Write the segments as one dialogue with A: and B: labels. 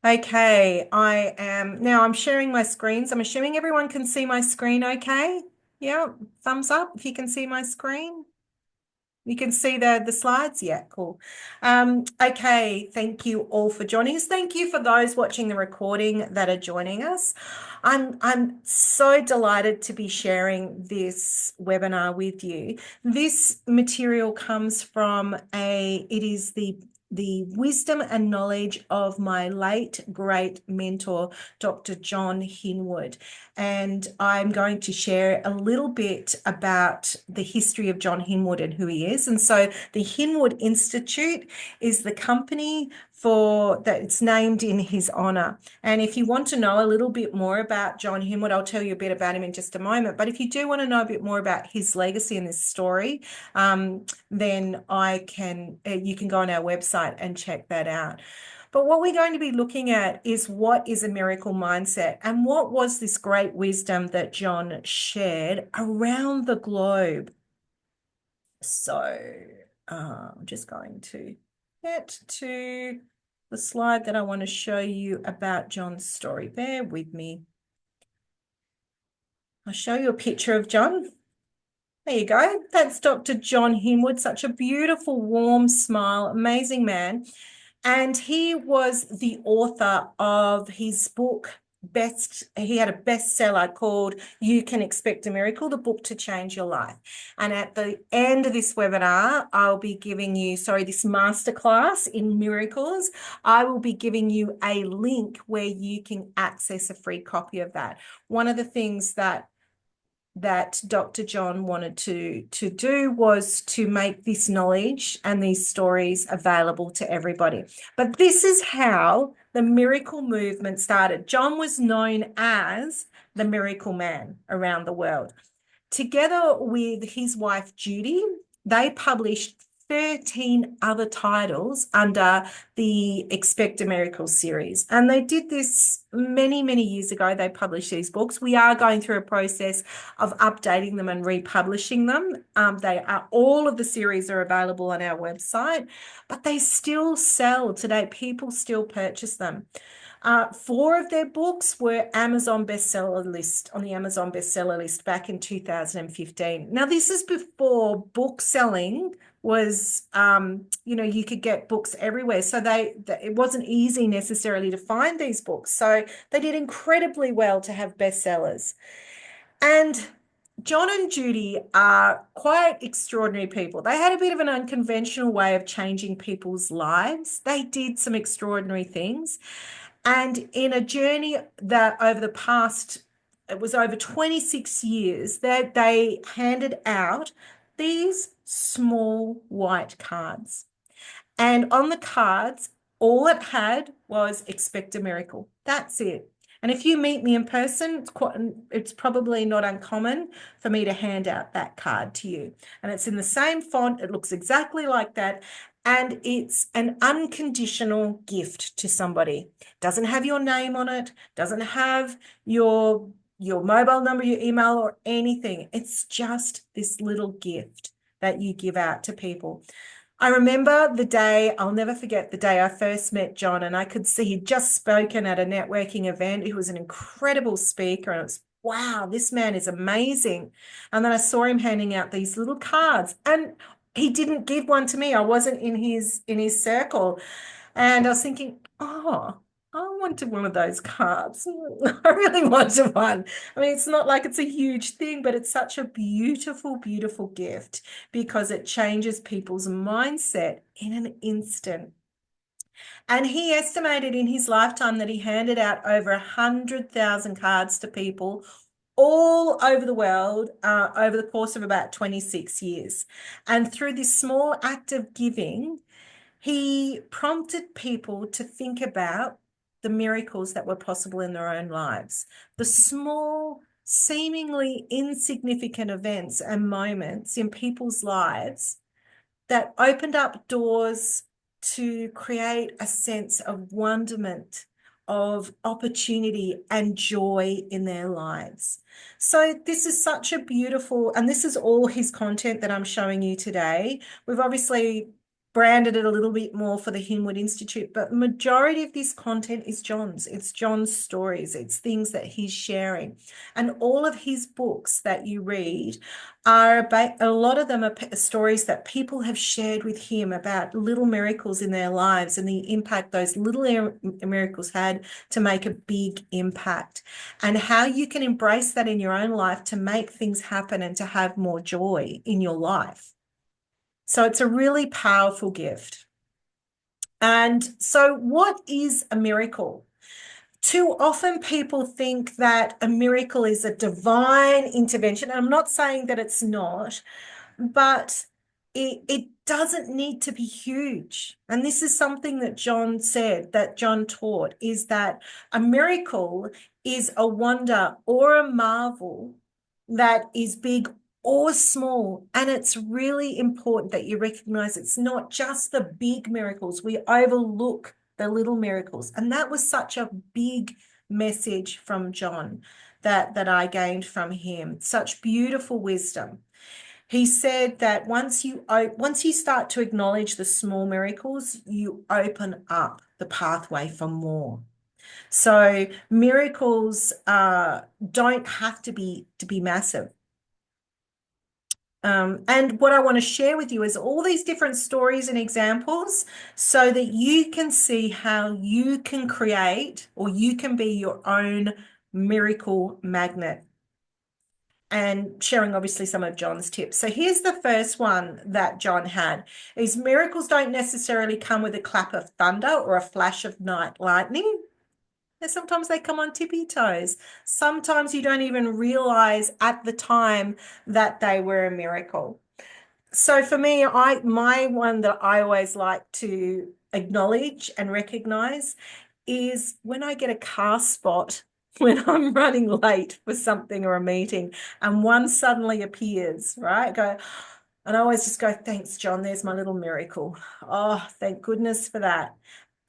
A: Okay, I'm sharing my screens. I'm assuming everyone can see my screen okay? Yeah, thumbs up if you can see my screen. You can see the slides? Yeah, cool. Okay, thank you all for joining us. Thank you for those watching the recording that are joining us. I'm so delighted to be sharing this webinar with you. This material comes from it is the wisdom and knowledge of my late great mentor, Dr. John Hinwood. And I'm going to share a little bit about the history of John Hinwood and who he is. And so the Hinwood Institute is the company for that it's named in his honor. And if you want to know a little bit more about John Hinwood, I'll tell you a bit about him in just a moment. But if you do want to know a bit more about his legacy and this story, then you can go on our website and check that out. But what we're going to be looking at is what is a miracle mindset and what was this great wisdom that John shared around the globe. So I'm just going to get to the slide that I want to show you about John's story. Bear with me. I'll show you a picture of John. There you go. That's Dr. John Hinwood, such a beautiful, warm smile, amazing man. And he was the author of his book, he had a bestseller called You Can Expect a Miracle, the book to change your life. And at the end of this webinar, I'll be giving you, this masterclass in miracles, I will be giving you a link where you can access a free copy of that. One of the things that Dr. John wanted to do was to make this knowledge and these stories available to everybody. But this is how the miracle movement started. John was known as the miracle man around the world. Together with his wife, Judy, they published 13 other titles under the Expect a Miracle series. And they did this many, many years ago. They published these books. We are going through a process of updating them and republishing them. All of the series are available on our website, but they still sell today. People still purchase them. Four of their books were on the Amazon bestseller list back in 2015. Now, this is before book selling was, you could get books everywhere. So it wasn't easy necessarily to find these books. So they did incredibly well to have bestsellers. And John and Judy are quite extraordinary people. They had a bit of an unconventional way of changing people's lives. They did some extraordinary things. And in a journey that it was over 26 years, that they handed out these small white cards. And on the cards, all it had was expect a miracle. That's it. And if you meet me in person, it's probably not uncommon for me to hand out that card to you. And it's in the same font. It looks exactly like that. And it's an unconditional gift to somebody. Doesn't have your name on it, doesn't have your mobile number, your email, or anything. It's just this little gift that you give out to people. I remember I'll never forget the day I first met John, and I could see he'd just spoken at a networking event. He was an incredible speaker, and it was, wow, this man is amazing. And then I saw him handing out these little cards, and he didn't give one to me. I wasn't in his circle. And I was thinking, oh, I wanted one of those cards. I really wanted one. I mean, it's not like it's a huge thing, but it's such a beautiful, beautiful gift because it changes people's mindset in an instant. And he estimated in his lifetime that he handed out over 100,000 cards to people all over the world over the course of about 26 years. And through this small act of giving, he prompted people to think about the miracles that were possible in their own lives, the small, seemingly insignificant events and moments in people's lives that opened up doors to create a sense of wonderment, of opportunity and joy in their lives. So this is such a beautiful, and this is all his content that I'm showing you today. We've obviously branded it a little bit more for the Hinwood Institute, but majority of this content is John's. It's John's stories. It's things that he's sharing. And all of his books that you read are about, a lot of them are stories that people have shared with him about little miracles in their lives and the impact those little miracles had to make a big impact, and how you can embrace that in your own life to make things happen and to have more joy in your life. So it's a really powerful gift. And so, what is a miracle? Too often people think that a miracle is a divine intervention. And I'm not saying that it's not, but it doesn't need to be huge. And this is something that John said, that John taught, is that a miracle is a wonder or a marvel that is big or small. And it's really important that you recognize it's not just the big miracles. We overlook the little miracles. And that was such a big message from John that I gained from him. Such beautiful wisdom. He said that once you start to acknowledge the small miracles, you open up the pathway for more. So miracles don't have to be massive. And what I want to share with you is all these different stories and examples so that you can see how you can create, or you can be your own miracle magnet, and sharing obviously some of John's tips. So here's the first one that John had, is miracles don't necessarily come with a clap of thunder or a flash of night lightning. And sometimes they come on tippy toes. Sometimes you don't even realize at the time that they were a miracle. So for me, my one that I always like to acknowledge and recognize is when I get a car spot when I'm running late for something or a meeting, and one suddenly appears, right? And I always just go, thanks, John, there's my little miracle. Oh, thank goodness for that.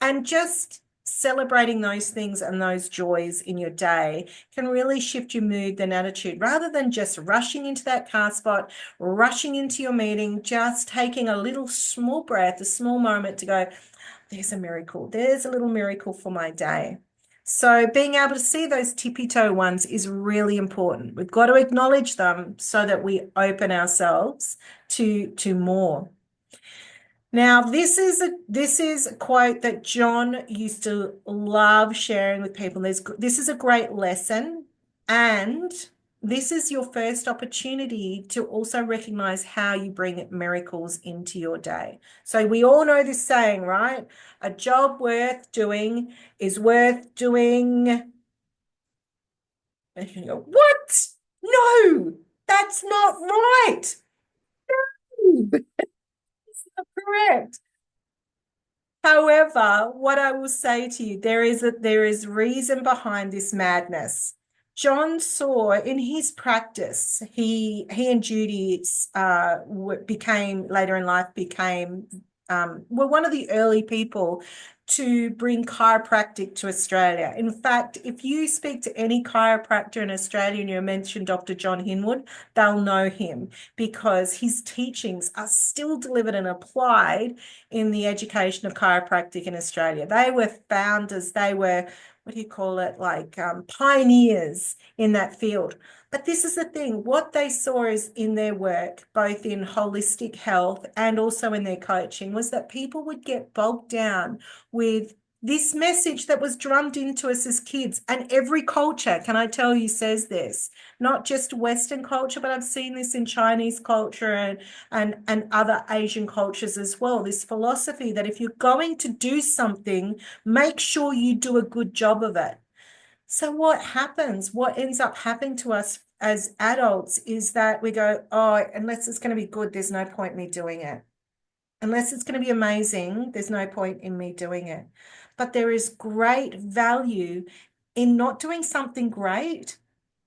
A: And just celebrating those things and those joys in your day can really shift your mood and attitude, rather than just rushing into that car spot, rushing into your meeting, just taking a little small breath, a small moment to go, there's a miracle. There's a little miracle for my day. So being able to see those tippy toe ones is really important. We've got to acknowledge them so that we open ourselves to more. Now, this is a quote that John used to love sharing with people. This is a great lesson, and this is your first opportunity to also recognize how you bring miracles into your day. So we all know this saying, right? A job worth doing is worth doing. And you go, what? No, that's not right. That's not correct. However, what I will say to you, there is reason behind this madness. John saw in his practice, he and Judy became later in life were one of the early people to bring chiropractic to Australia. In fact, if you speak to any chiropractor in Australia and you mention Dr. John Hinwood, they'll know him because his teachings are still delivered and applied in the education of chiropractic in Australia. They were founders, they were, what do you call it, like pioneers in that field. But this is the thing, what they saw is in their work, both in holistic health and also in their coaching, was that people would get bogged down with this message that was drummed into us as kids. And every culture, can I tell you, says this, not just Western culture, but I've seen this in Chinese culture and other Asian cultures as well. This philosophy that if you're going to do something, make sure you do a good job of it. So what happens, what ends up happening to us as adults is that we go, oh, unless it's going to be good, there's no point in me doing it. Unless it's going to be amazing, there's no point in me doing it. But there is great value in not doing something great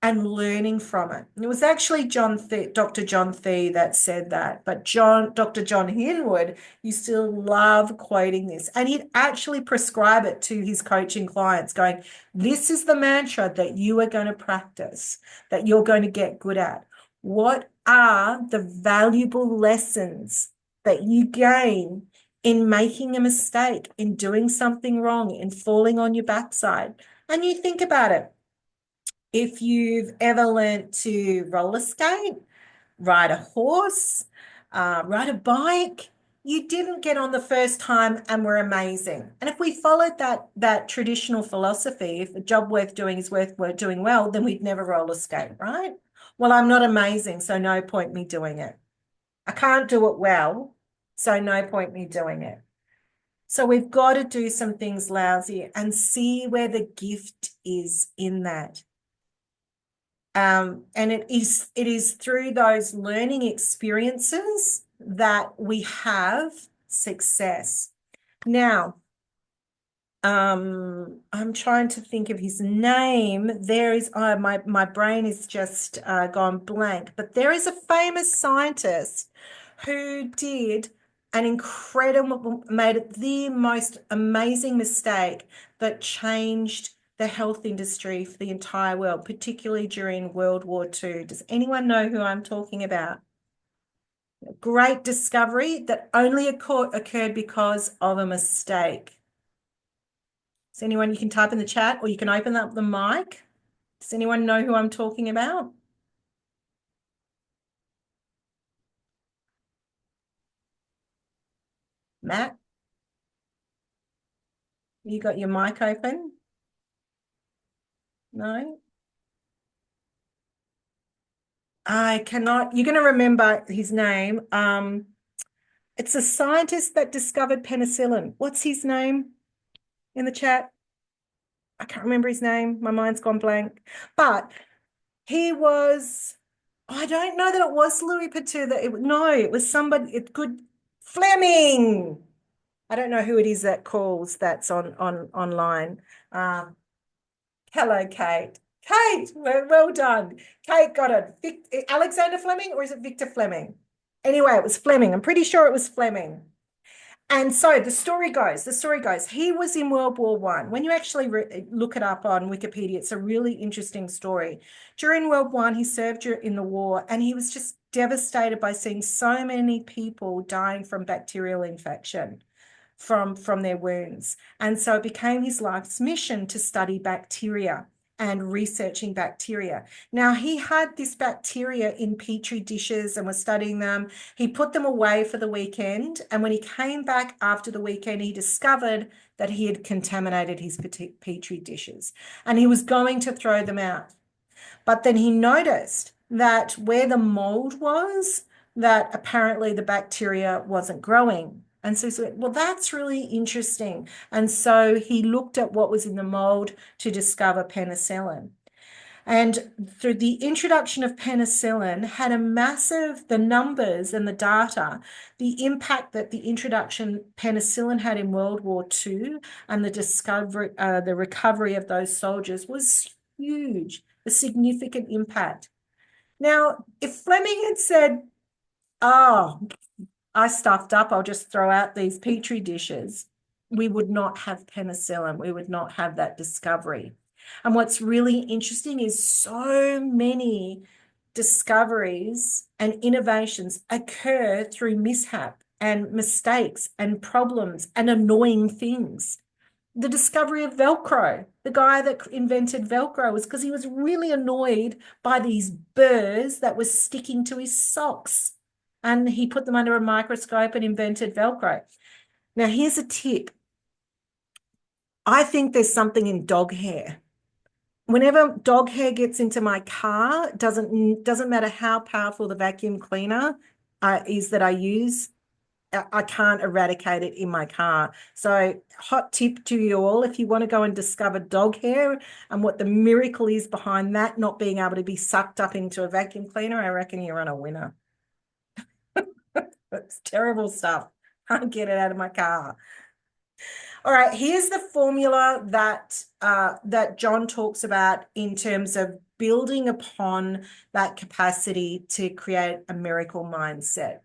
A: and learning from it. And it was actually Dr. John Thee that said that, but Dr. John Hinwood used to love quoting this, and he'd actually prescribe it to his coaching clients, going, this is the mantra that you are going to practice, that you're going to get good at. What are the valuable lessons that you gain in making a mistake, in doing something wrong, in falling on your backside. And you think about it. If you've ever learnt to roller skate, ride a horse, ride a bike, you didn't get on the first time and were amazing. And if we followed that traditional philosophy, if a job worth doing is worth doing well, then we'd never roller skate, right? Well, I'm not amazing, so no point me doing it. I can't do it well, so no point me doing it. So we've got to do some things lousy and see where the gift is in that. And it is through those learning experiences that we have success. Now, I'm trying to think of his name. There is my brain is just gone blank, but there is a famous scientist who did an incredible, made it the most amazing mistake that changed the health industry for the entire world, particularly during World War II. Does anyone know who I'm talking about? Great discovery that only occurred because of a mistake. Does anyone, you can type in the chat or you can open up the mic. Does anyone know who I'm talking about? Matt, you got your mic open? No? I cannot. You're going to remember his name. It's a scientist that discovered penicillin. What's his name in the chat? I can't remember his name. My mind's gone blank. But he was, I don't know that it was Louis Pasteur. No, it was somebody, it could, Fleming. I don't know who it is that calls that's on online. Um, Hello, Kate. Kate, well done. Kate got it. Alexander Fleming or is it Victor Fleming? Anyway, it was Fleming. I'm pretty sure it was Fleming. And so the story goes, he was in World War One. When you actually look it up on Wikipedia, it's a really interesting story. During World War One, he served in the war and he was just devastated by seeing so many people dying from bacterial infection from their wounds. And so it became his life's mission to study bacteria and researching bacteria. Now, he had this bacteria in petri dishes and was studying them. He put them away for the weekend. And when he came back after the weekend, he discovered that he had contaminated his petri dishes and he was going to throw them out. But then he noticed that where the mold was, that apparently the bacteria wasn't growing. And so he said, well, that's really interesting. And so he looked at what was in the mold to discover penicillin. And through the introduction of penicillin had the numbers and the data, the impact that the introduction penicillin had in World War II and the recovery of those soldiers was huge, a significant impact. Now, if Fleming had said, oh, I stuffed up, I'll just throw out these petri dishes, we would not have penicillin. We would not have that discovery. And what's really interesting is so many discoveries and innovations occur through mishap and mistakes and problems and annoying things. The discovery of Velcro, the guy that invented Velcro was because he was really annoyed by these burrs that were sticking to his socks. And he put them under a microscope and invented Velcro. Now, here's a tip. I think there's something in dog hair. Whenever dog hair gets into my car, doesn't matter how powerful the vacuum cleaner is that I use, I can't eradicate it in my car. So hot tip to you all, if you want to go and discover dog hair and what the miracle is behind that not being able to be sucked up into a vacuum cleaner, I reckon you're on a winner. It's terrible stuff. Can't get it out of my car. All right, here's the formula that John talks about in terms of building upon that capacity to create a miracle mindset.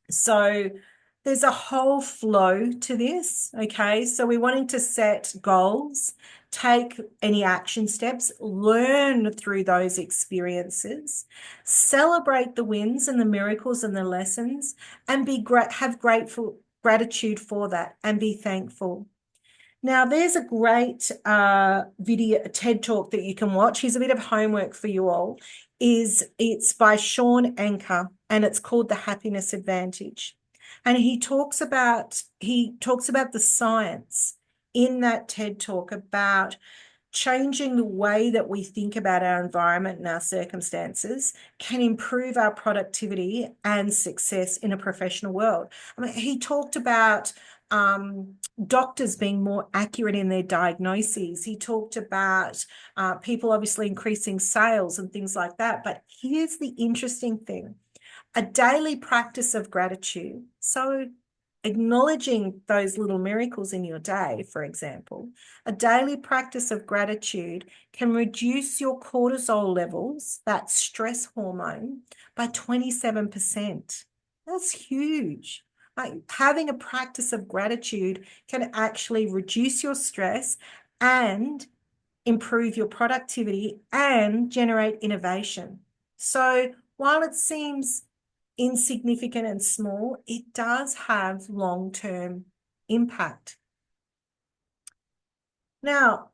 A: So there's a whole flow to this, okay? So we're wanting to set goals, take any action steps, learn through those experiences, celebrate the wins and the miracles and the lessons, and have gratitude for that and be thankful. Now, there's a great video, TED Talk that you can watch. Here's a bit of homework for you all. It's by Sean Anker, and it's called The Happiness Advantage. And he talks about the science in that TED Talk about changing the way that we think about our environment and our circumstances can improve our productivity and success in a professional world. I mean, he talked about doctors being more accurate in their diagnoses. He talked about people obviously increasing sales and things like that. But here's the interesting thing. A daily practice of gratitude. So acknowledging those little miracles in your day, for example, a daily practice of gratitude can reduce your cortisol levels, that stress hormone, by 27%. That's huge. Like, having a practice of gratitude can actually reduce your stress and improve your productivity and generate innovation. So while it seems insignificant and small, it does have long-term impact. Now,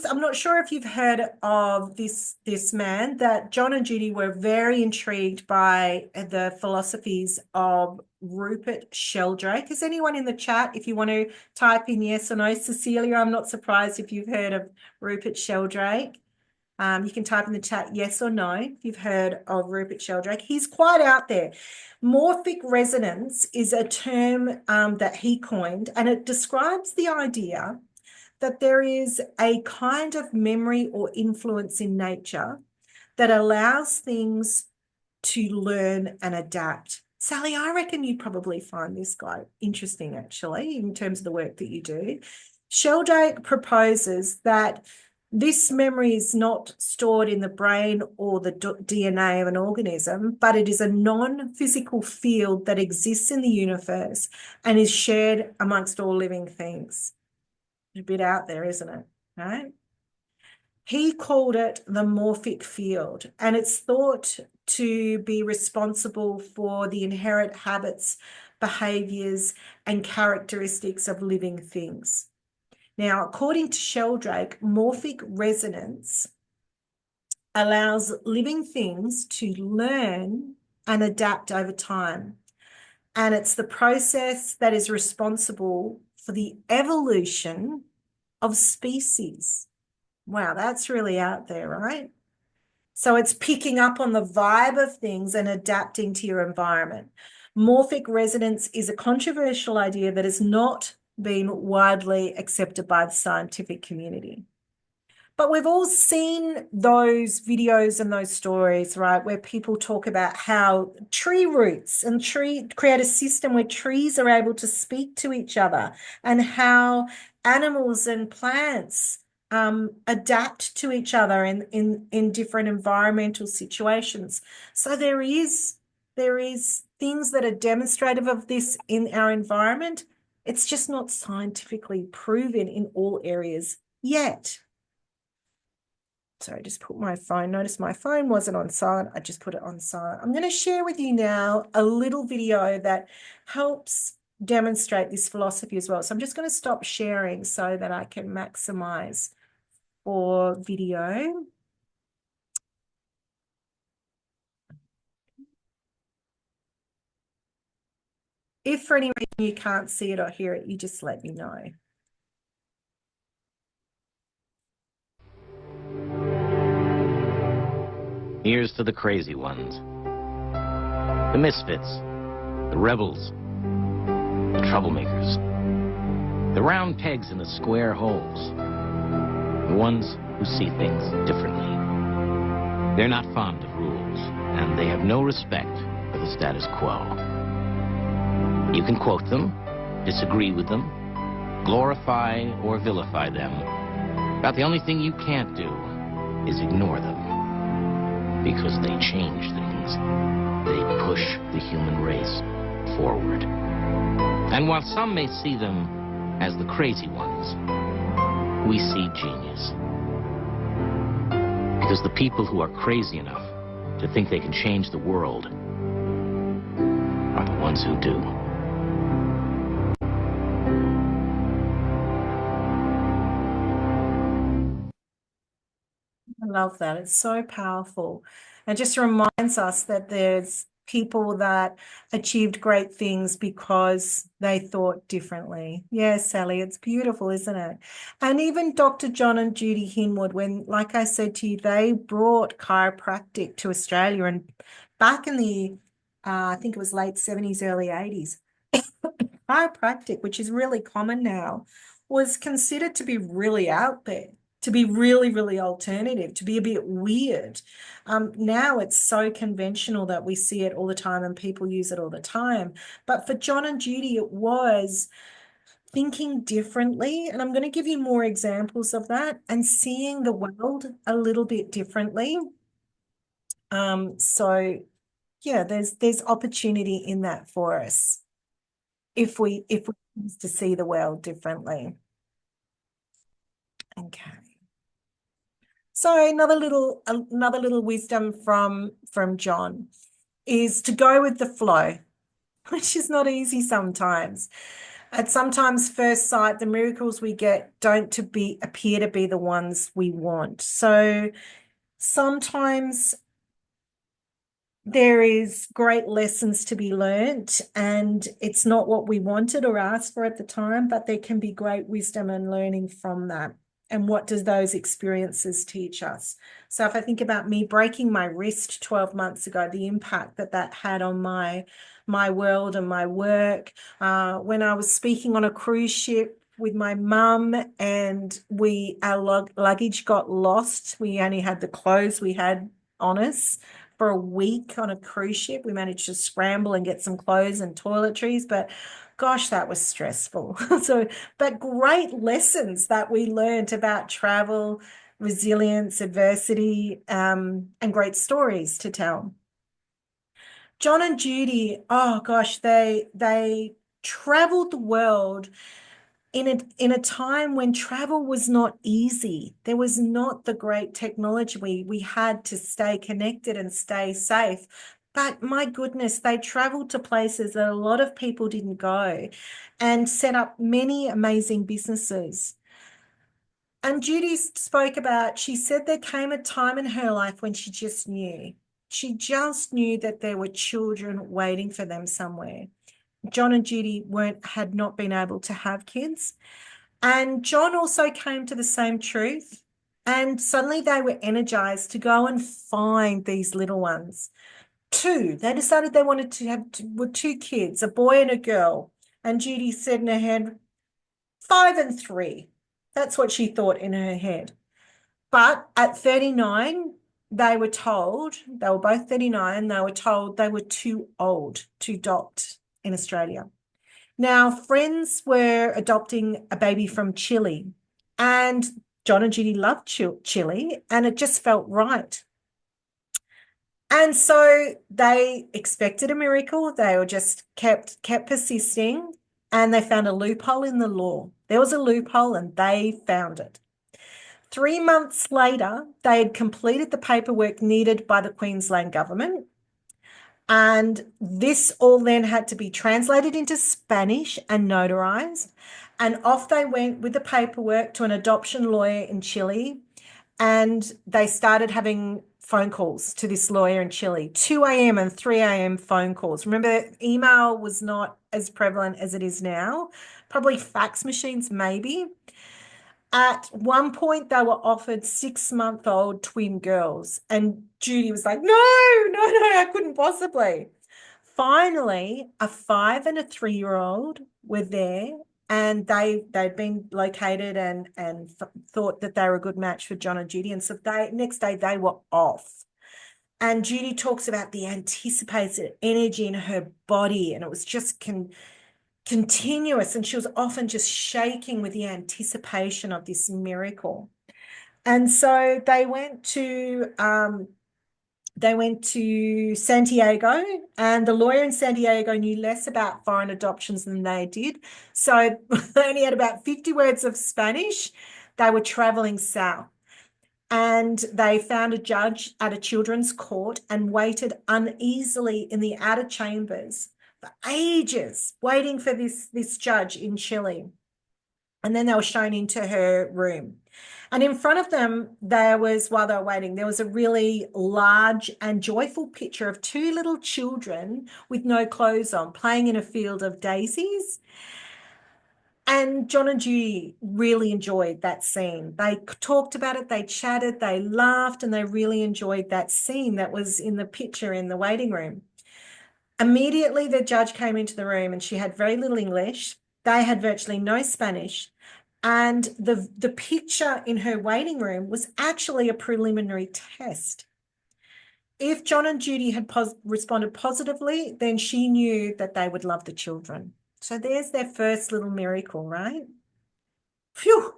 A: I'm not sure if you've heard of this man, that John and Judy were very intrigued by the philosophies of Rupert Sheldrake. Is anyone in the chat, if you want to type in yes or no? Cecilia, I'm not surprised if you've heard of Rupert Sheldrake. You can type in the chat yes or no if you've heard of Rupert Sheldrake. He's quite out there. Morphic resonance is a term that he coined, and it describes the idea that there is a kind of memory or influence in nature that allows things to learn and adapt. Sally, I reckon you'd probably find this guy interesting, actually, in terms of the work that you do. Sheldrake proposes that this memory is not stored in the brain or the DNA of an organism, but it is a non-physical field that exists in the universe and is shared amongst all living things. A bit out there, isn't it? Right? He called it the morphic field, and it's thought to be responsible for the inherent habits, behaviors, and characteristics of living things. Now, according to Sheldrake, morphic resonance allows living things to learn and adapt over time. And it's the process that is responsible for the evolution of species. Wow, that's really out there, right? So it's picking up on the vibe of things and adapting to your environment. Morphic resonance is a controversial idea that has not been widely accepted by the scientific community. But we've all seen those videos and those stories, right, where people talk about how tree roots and create a system where trees are able to speak to each other, and how animals and plants adapt to each other in different environmental situations. So there is things that are demonstrative of this in our environment. It's just not scientifically proven in all areas yet. So I just put my phone, notice my phone wasn't on silent. I just put it on silent. I'm going to share with you now a little video that helps demonstrate this philosophy as well. So I'm just going to stop sharing so that I can maximize for video. If for any reason you can't see it or hear it, you just let me know.
B: Here's to the crazy ones, the misfits, the rebels, the troublemakers, the round pegs in the square holes, the ones who see things differently. They're not fond of rules, and they have no respect for the status quo. You can quote them, disagree with them, glorify or vilify them, but the only thing you can't do is ignore them. Because they change things. They push the human race forward. And while some may see them as the crazy ones, we see genius. Because the people who are crazy enough to think they can change the world are the ones who do.
A: Love that. It's so powerful. It just reminds us that there's people that achieved great things because they thought differently. Yes, Sally, it's beautiful, isn't it? And even Dr. John and Judy Hinwood, when, like I said to you, they brought chiropractic to Australia and back in the, I think it was late 70s, early 80s, chiropractic, which is really common now, was considered to be really out there, to be really, really alternative, to be a bit weird. Now it's so conventional that we see it all the time and people use it all the time. But for John and Judy, it was thinking differently. And I'm going to give you more examples of that and seeing the world a little bit differently. So yeah, there's opportunity in that for us if we choose to see the world differently. Okay. So another little wisdom from John is to go with the flow, which is not easy sometimes. At sometimes first sight, the miracles we get don't appear to be the ones we want. So sometimes there is great lessons to be learnt, and it's not what we wanted or asked for at the time, but there can be great wisdom and learning from that. And what does those experiences teach us? So if I think about me breaking my wrist 12 months ago, the impact that that had on my world and my work, when I was speaking on a cruise ship with my mum and our luggage got lost. We only had the clothes we had on us for a week on a cruise ship. We managed to scramble and get some clothes and toiletries, but gosh, that was stressful. But great lessons that we learned about travel, resilience, adversity, and great stories to tell. John and Judy, oh gosh, they traveled the world in a time when travel was not easy. There was not the great technology. We had to stay connected and stay safe. But my goodness, they traveled to places that a lot of people didn't go and set up many amazing businesses. And Judy spoke about, she said there came a time in her life when she just knew. She just knew that there were children waiting for them somewhere. John and Judy had not been able to have kids. And John also came to the same truth. And suddenly they were energized to go and find these little ones. They decided they wanted to have two kids, a boy and a girl. And Judy said in her head, 5 and 3. That's what she thought in her head. But at 39, they were both 39, they were told they were too old to adopt in Australia. Now, friends were adopting a baby from Chile, and John and Judy loved Chile, and it just felt right. And so they expected a miracle. They were just kept persisting, and they found a loophole in the law. There was a loophole, and they found it. 3 months later, they had completed the paperwork needed by the Queensland government. And this all then had to be translated into Spanish and notarized. And off they went with the paperwork to an adoption lawyer in Chile. And they started having phone calls to this lawyer in Chile, 2 a.m. and 3 a.m. phone calls. Remember, email was not as prevalent as it is now, probably fax machines, maybe. At one point, they were offered 6-month-old twin girls, and Judy was like, no, I couldn't possibly. Finally, a 5 and a 3-year-old were there, and they'd been located and thought that they were a good match for John and Judy. And so next day they were off. And Judy talks about the anticipated energy in her body, and it was just continuous, and she was often just shaking with the anticipation of this miracle. And so they went to Santiago, and the lawyer in Santiago knew less about foreign adoptions than they did. So they only had about 50 words of Spanish. They were traveling south. And they found a judge at a children's court and waited uneasily in the outer chambers for ages, waiting for this judge in Chile. And then they were shown into her room. And in front of them, while they were waiting, there was a really large and joyful picture of two little children with no clothes on, playing in a field of daisies. And John and Judy really enjoyed that scene. They talked about it, they chatted, they laughed, and they really enjoyed that scene that was in the picture in the waiting room. Immediately, the judge came into the room and she had very little English. They had virtually no Spanish. And the picture in her waiting room was actually a preliminary test. If John and Judy had responded positively, then she knew that they would love the children. So there's their first little miracle, right? Phew,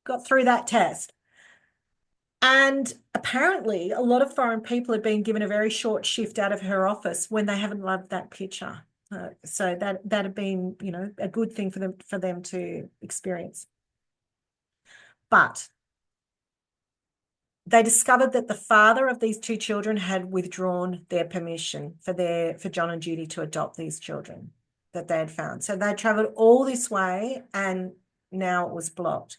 A: got through that test. And apparently, a lot of foreign people had been given a very short shift out of her office when they haven't loved that picture. So that had been, a good thing for them to experience. But they discovered that the father of these two children had withdrawn their permission for John and Judy to adopt these children that they had found. So they traveled all this way and now it was blocked.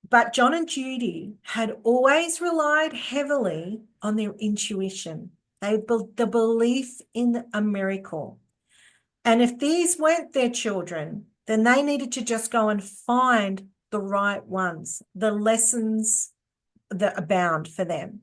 A: But John and Judy had always relied heavily on their intuition, the belief in a miracle. And if these weren't their children, then they needed to just go and find the right ones, the lessons that abound for them.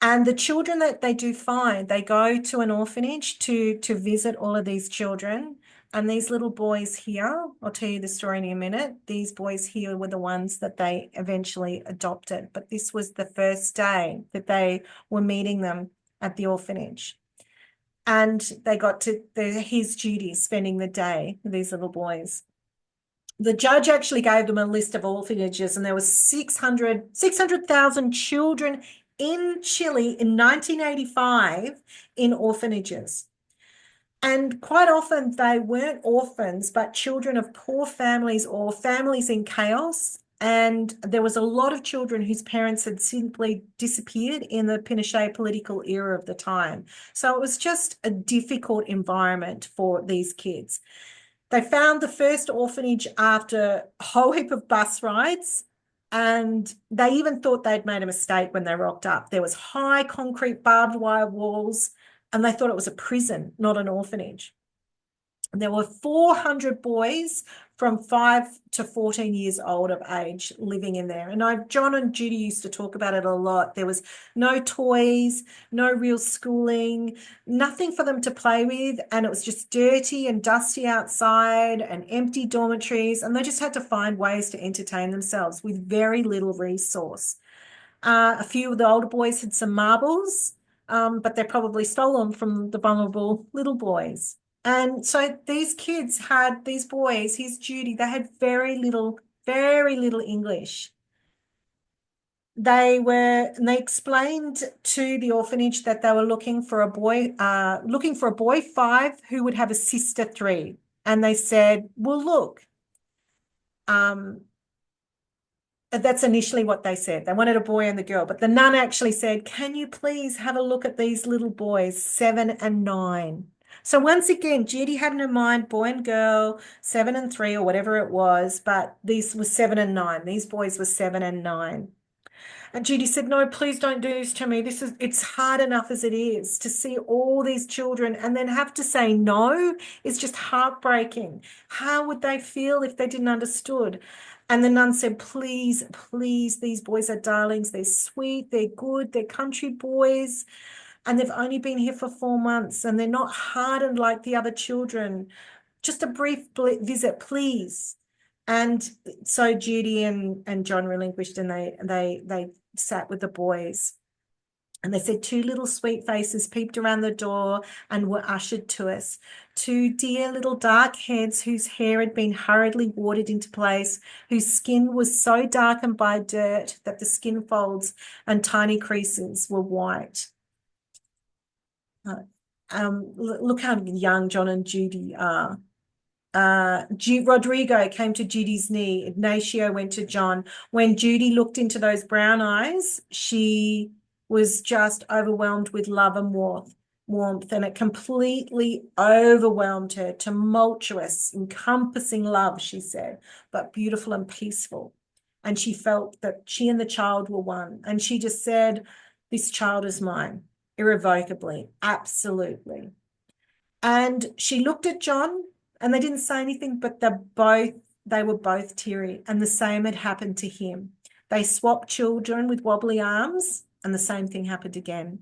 A: And the children that they do find, they go to an orphanage to visit all of these children. And these little boys here, I'll tell you the story in a minute. These boys here were the ones that they eventually adopted. But this was the first day that they were meeting them at the orphanage. And they got to his duty spending the day with these little boys. The judge actually gave them a list of orphanages, and there was 600,000 children in Chile in 1985 in orphanages. And quite often they weren't orphans, but children of poor families or families in chaos. And there was a lot of children whose parents had simply disappeared in the Pinochet political era of the time. So it was just a difficult environment for these kids. They found the first orphanage after a whole heap of bus rides, and they even thought they'd made a mistake when they rocked up. There was high concrete barbed wire walls, and they thought it was a prison, not an orphanage. And there were 400 boys from 5 to 14 years old of age living in there. And John and Judy used to talk about it a lot. There was no toys, no real schooling, nothing for them to play with. And it was just dirty and dusty outside and empty dormitories. And they just had to find ways to entertain themselves with very little resource. A few of the older boys had some marbles, but they probably stole them from the vulnerable little boys. And so these boys, his Judy, they had very little English. And they explained to the orphanage that they were looking for a boy 5 who would have a sister 3. And they said, well, look, that's initially what they said. They wanted a boy and the girl, but the nun actually said, can you please have a look at these little boys, 7 and 9? So once again, Judy had in her mind boy and girl, 7 and 3 or whatever it was, but these were 7 and 9. These boys were 7 and 9. And Judy said, no, please don't do this to me. It's hard enough as it is to see all these children and then have to say no. It's just heartbreaking. How would they feel if they didn't understood? And the nun said, please, please, these boys are darlings. They're sweet, they're good, they're country boys. And they've only been here for 4 months and they're not hardened like the other children. Just a brief visit, please. And so Judy and John relinquished, and they sat with the boys. And they said 2 little sweet faces peeped around the door and were ushered to us. 2 dear little dark heads whose hair had been hurriedly watered into place, whose skin was so darkened by dirt that the skin folds and tiny creases were white. Look how young John and Judy are. Rodrigo came to Judy's knee. Ignacio went to John. When Judy looked into those brown eyes, she was just overwhelmed with love and warmth, and it completely overwhelmed her. Tumultuous, encompassing love, she said, but beautiful and peaceful. and she felt that she and the child were one. And she just said, this child is mine, irrevocably, absolutely. And she looked at John and they didn't say anything, but they were both teary, and the same had happened to him. They swapped children with wobbly arms, and the same thing happened again.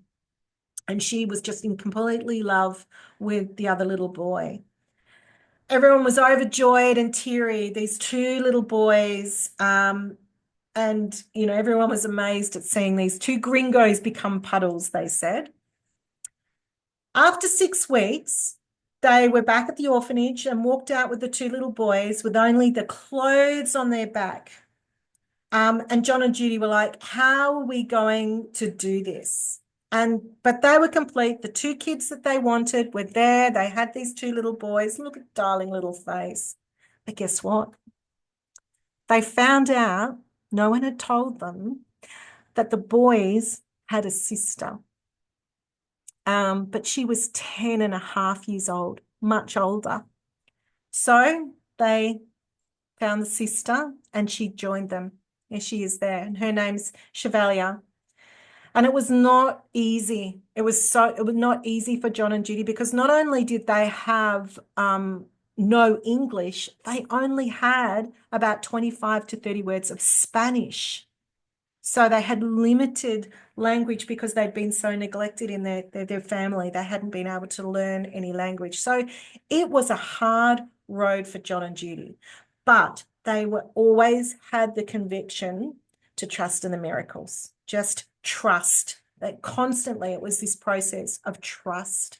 A: And she was just in completely love with the other little boy. Everyone was overjoyed and teary, these two little boys. And, everyone was amazed at seeing these two gringos become puddles, they said. After 6 weeks, they were back at the orphanage and walked out with the two little boys with only the clothes on their back. And John and Judy were like, how are we going to do this? But they were complete. The two kids that they wanted were there. They had these two little boys. Look at darling little face. But guess what? They found out, no one had told them, that the boys had a sister. But she was 10 and a half years old, much older. So they found the sister and she joined them. And she is there. And her name's Chevalier. And it was not easy. It was not easy for John and Judy, because not only did they have no English, they only had about 25 to 30 words of Spanish. So they had limited language because they'd been so neglected in their family. They hadn't been able to learn any language. So it was a hard road for John and Judy, but they were always had the conviction to trust in the miracles. Just trust. That constantly it was this process of trust.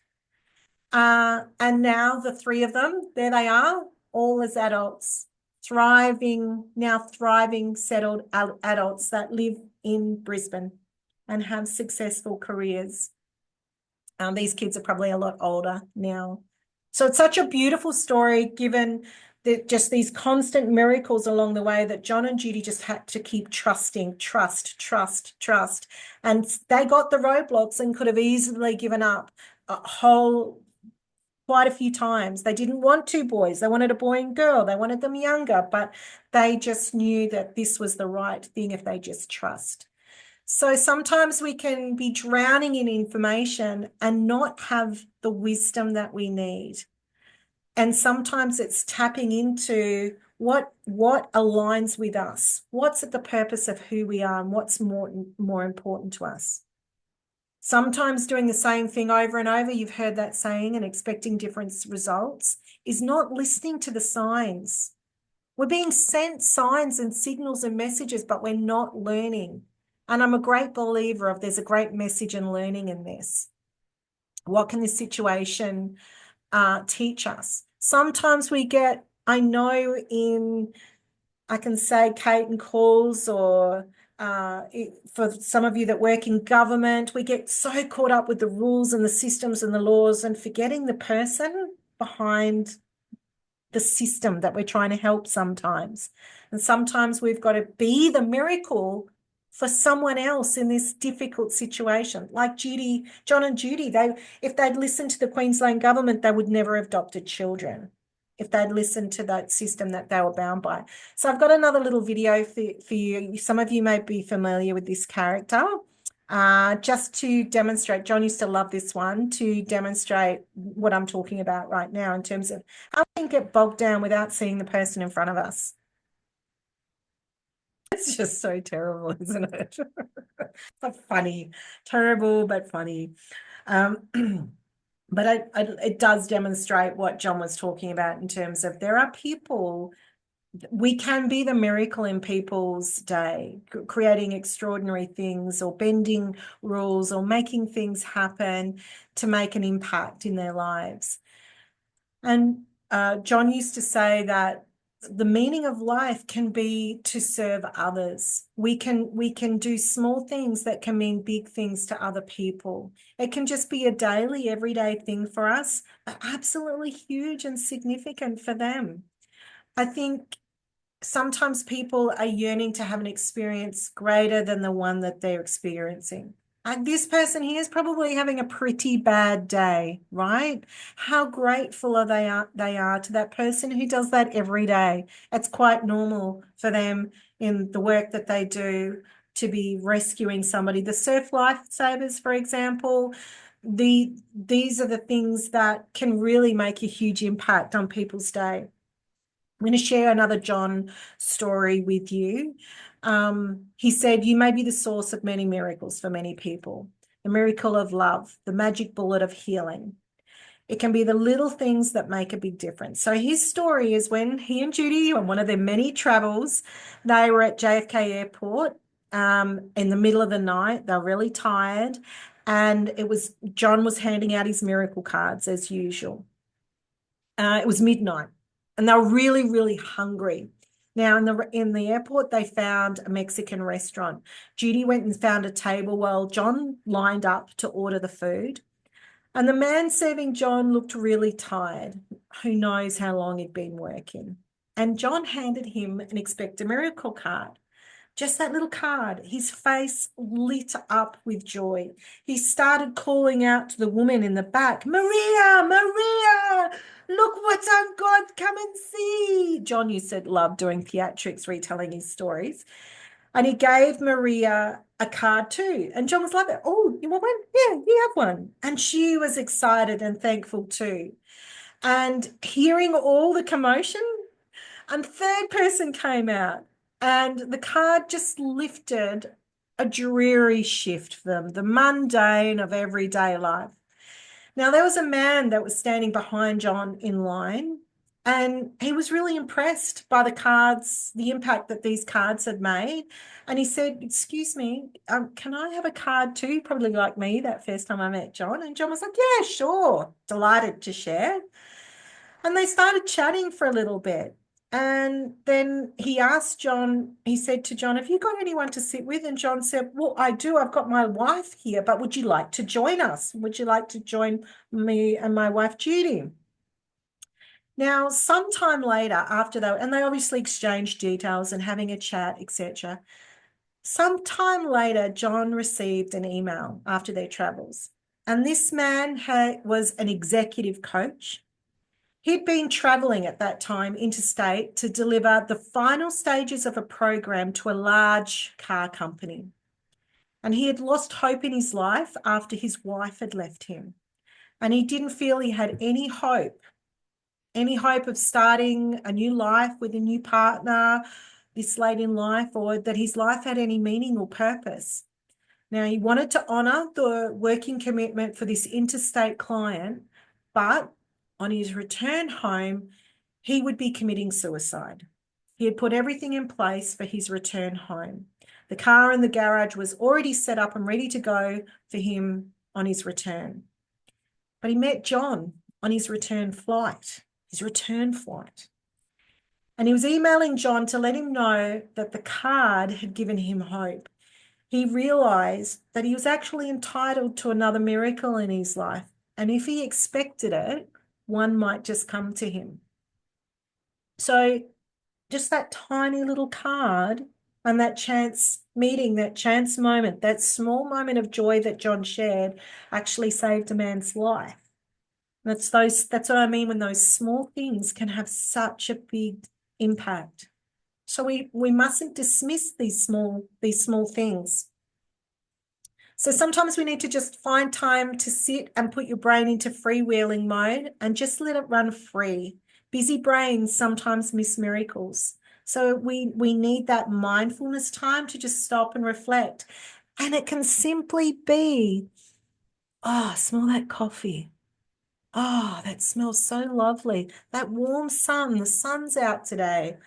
A: And now the three of them, there they are, all as adults, thriving, settled adults that live in Brisbane and have successful careers. These kids are probably a lot older now. So it's such a beautiful story, given that just these constant miracles along the way, that John and Judy just had to keep trusting, trust. And they got the roadblocks and could have easily given up quite a few times. They didn't want two boys. They wanted a boy and girl. They wanted them younger, but they just knew that this was the right thing if they just trust. So sometimes we can be drowning in information and not have the wisdom that we need. And sometimes it's tapping into what aligns with us. What's at the purpose of who we are and what's more important to us. Sometimes doing the same thing over and over, you've heard that saying, and expecting different results, is not listening to the signs. We're being sent signs and signals and messages, but we're not learning. And I'm a great believer of there's a great message and learning in this. What can this situation teach us? Sometimes we get, I know I can say Kate and calls, or for some of you that work in government, we get so caught up with the rules and the systems and the laws and forgetting the person behind the system that we're trying to help sometimes. And sometimes we've got to be the miracle for someone else in this difficult situation. Like John and Judy, if they'd listened to the Queensland government, they would never have adopted children, if they'd listened to that system that they were bound by. So I've got another little video for you. Some of you may be familiar with this character. Just to demonstrate, John used to love this one, to demonstrate what I'm talking about right now in terms of how we can get bogged down without seeing the person in front of us. It's just so terrible, isn't it? But funny, terrible, but funny. But it does demonstrate what John was talking about in terms of there are people, we can be the miracle in people's day, creating extraordinary things or bending rules or making things happen to make an impact in their lives. And John used to say that the meaning of life can be to serve others. We can do small things that can mean big things to other people. It can just be a daily, everyday thing for us, but absolutely huge and significant for them. I think sometimes people are yearning to have an experience greater than the one that they're experiencing. And this person here is probably having a pretty bad day, right? How grateful they are to that person who does that every day. It's quite normal for them in the work that they do to be rescuing somebody. The surf lifesavers, for example, these are the things that can really make a huge impact on people's day. I'm going to share another John story with you. He said, "You may be the source of many miracles for many people. The miracle of love, the magic bullet of healing. It can be the little things that make a big difference." So his story is when he and Judy, on one of their many travels, they were at JFK Airport in the middle of the night. They were really tired, and John was handing out his miracle cards as usual. It was midnight, and they were really, really hungry. Now, in the airport, they found a Mexican restaurant. Judy went and found a table while John lined up to order the food. And the man serving John looked really tired. Who knows how long he'd been working? And John handed him an Expect a Miracle card. Just that little card. His face lit up with joy. He started calling out to the woman in the back, "Maria, Maria, look what I've got. Come and see." John used to love doing theatrics, retelling his stories. And he gave Maria a card too. And John was like, "Oh, you want one? Yeah, you have one." And she was excited and thankful too. And hearing all the commotion, a third person came out, and the card just lifted a dreary shift for them, the mundane of everyday life. Now, there was a man that was standing behind John in line, and he was really impressed by the cards, the impact that these cards had made. And he said, "Excuse me, can I have a card too?" Probably like me that first time I met John. And John was like, "Yeah, sure," delighted to share. And they started chatting for a little bit. And then he said to John, "Have you got anyone to sit with?" And John said, "Well, I do. I've got my wife here, but would you like to join us? Would you like to join me and my wife, Judy?" Now, sometime later, after that, and they obviously exchanged details and having a chat, etc. Sometime later, John received an email after their travels. And this man was an executive coach. He'd been traveling at that time interstate to deliver the final stages of a program to a large car company. And he had lost hope in his life after his wife had left him. And he didn't feel he had any hope of starting a new life with a new partner this late in life, or that his life had any meaning or purpose. Now, he wanted to honor the working commitment for this interstate client, but on his return home, he would be committing suicide. He had put everything in place for his return home. The car in the garage was already set up and ready to go for him on his return. But he met John on his return flight. And he was emailing John to let him know that the card had given him hope. He realized that he was actually entitled to another miracle in his life. And if he expected it, one might just come to him. So just that tiny little card and that chance meeting, that chance moment, that small moment of joy that John shared actually saved a man's life. That's what I mean when those small things can have such a big impact. So we mustn't dismiss these small things. So sometimes we need to just find time to sit and put your brain into freewheeling mode and just let it run free. Busy brains sometimes miss miracles. So we need that mindfulness time to just stop and reflect. And it can simply be, "Oh, smell that coffee. Oh, that smells so lovely. That warm sun, the sun's out today."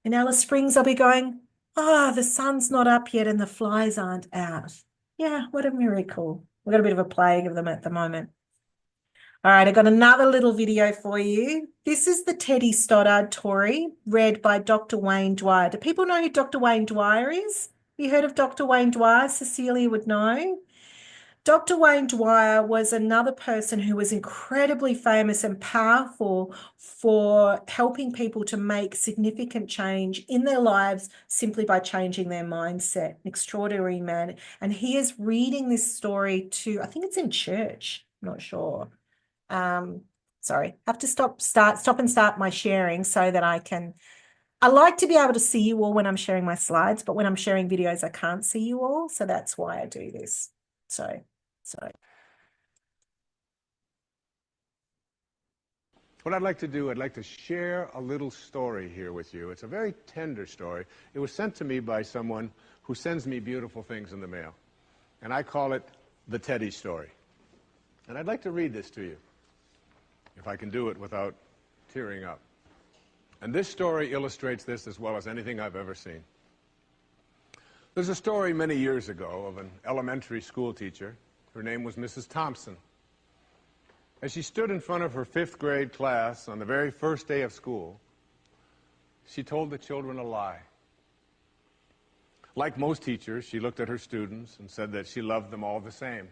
A: In Alice Springs, I'll be going, "Oh, the sun's not up yet and the flies aren't out." Yeah, what a miracle. We've got a bit of a plague of them at the moment. All right, I've got another little video for you. This is the Teddy Stoddard Tory, read by Dr. Wayne Dwyer. Do people know who Dr. Wayne Dwyer is? Have you heard of Dr. Wayne Dwyer? Cecilia would know. Dr. Wayne Dwyer was another person who was incredibly famous and powerful for helping people to make significant change in their lives simply by changing their mindset. An extraordinary man. And he is reading this story to, I think it's in church, I'm not sure. Sorry, I have to stop and start my sharing so that I like to be able to see you all when I'm sharing my slides, but when I'm sharing videos, I can't see you all. So that's why I do this. So.
C: What I'd like to do, I'd like to share a little story here with you. It's a very tender story. It was sent to me by someone who sends me beautiful things in the mail. And I call it the Teddy story. And I'd like to read this to you, if I can do it without tearing up. And this story illustrates this as well as anything I've ever seen. There's a story many years ago of an elementary school teacher. Her name was Mrs. Thompson. As she stood in front of her 5th grade class on the very first day of school, she told the children a lie. Like most teachers, she looked at her students and said that she loved them all the same.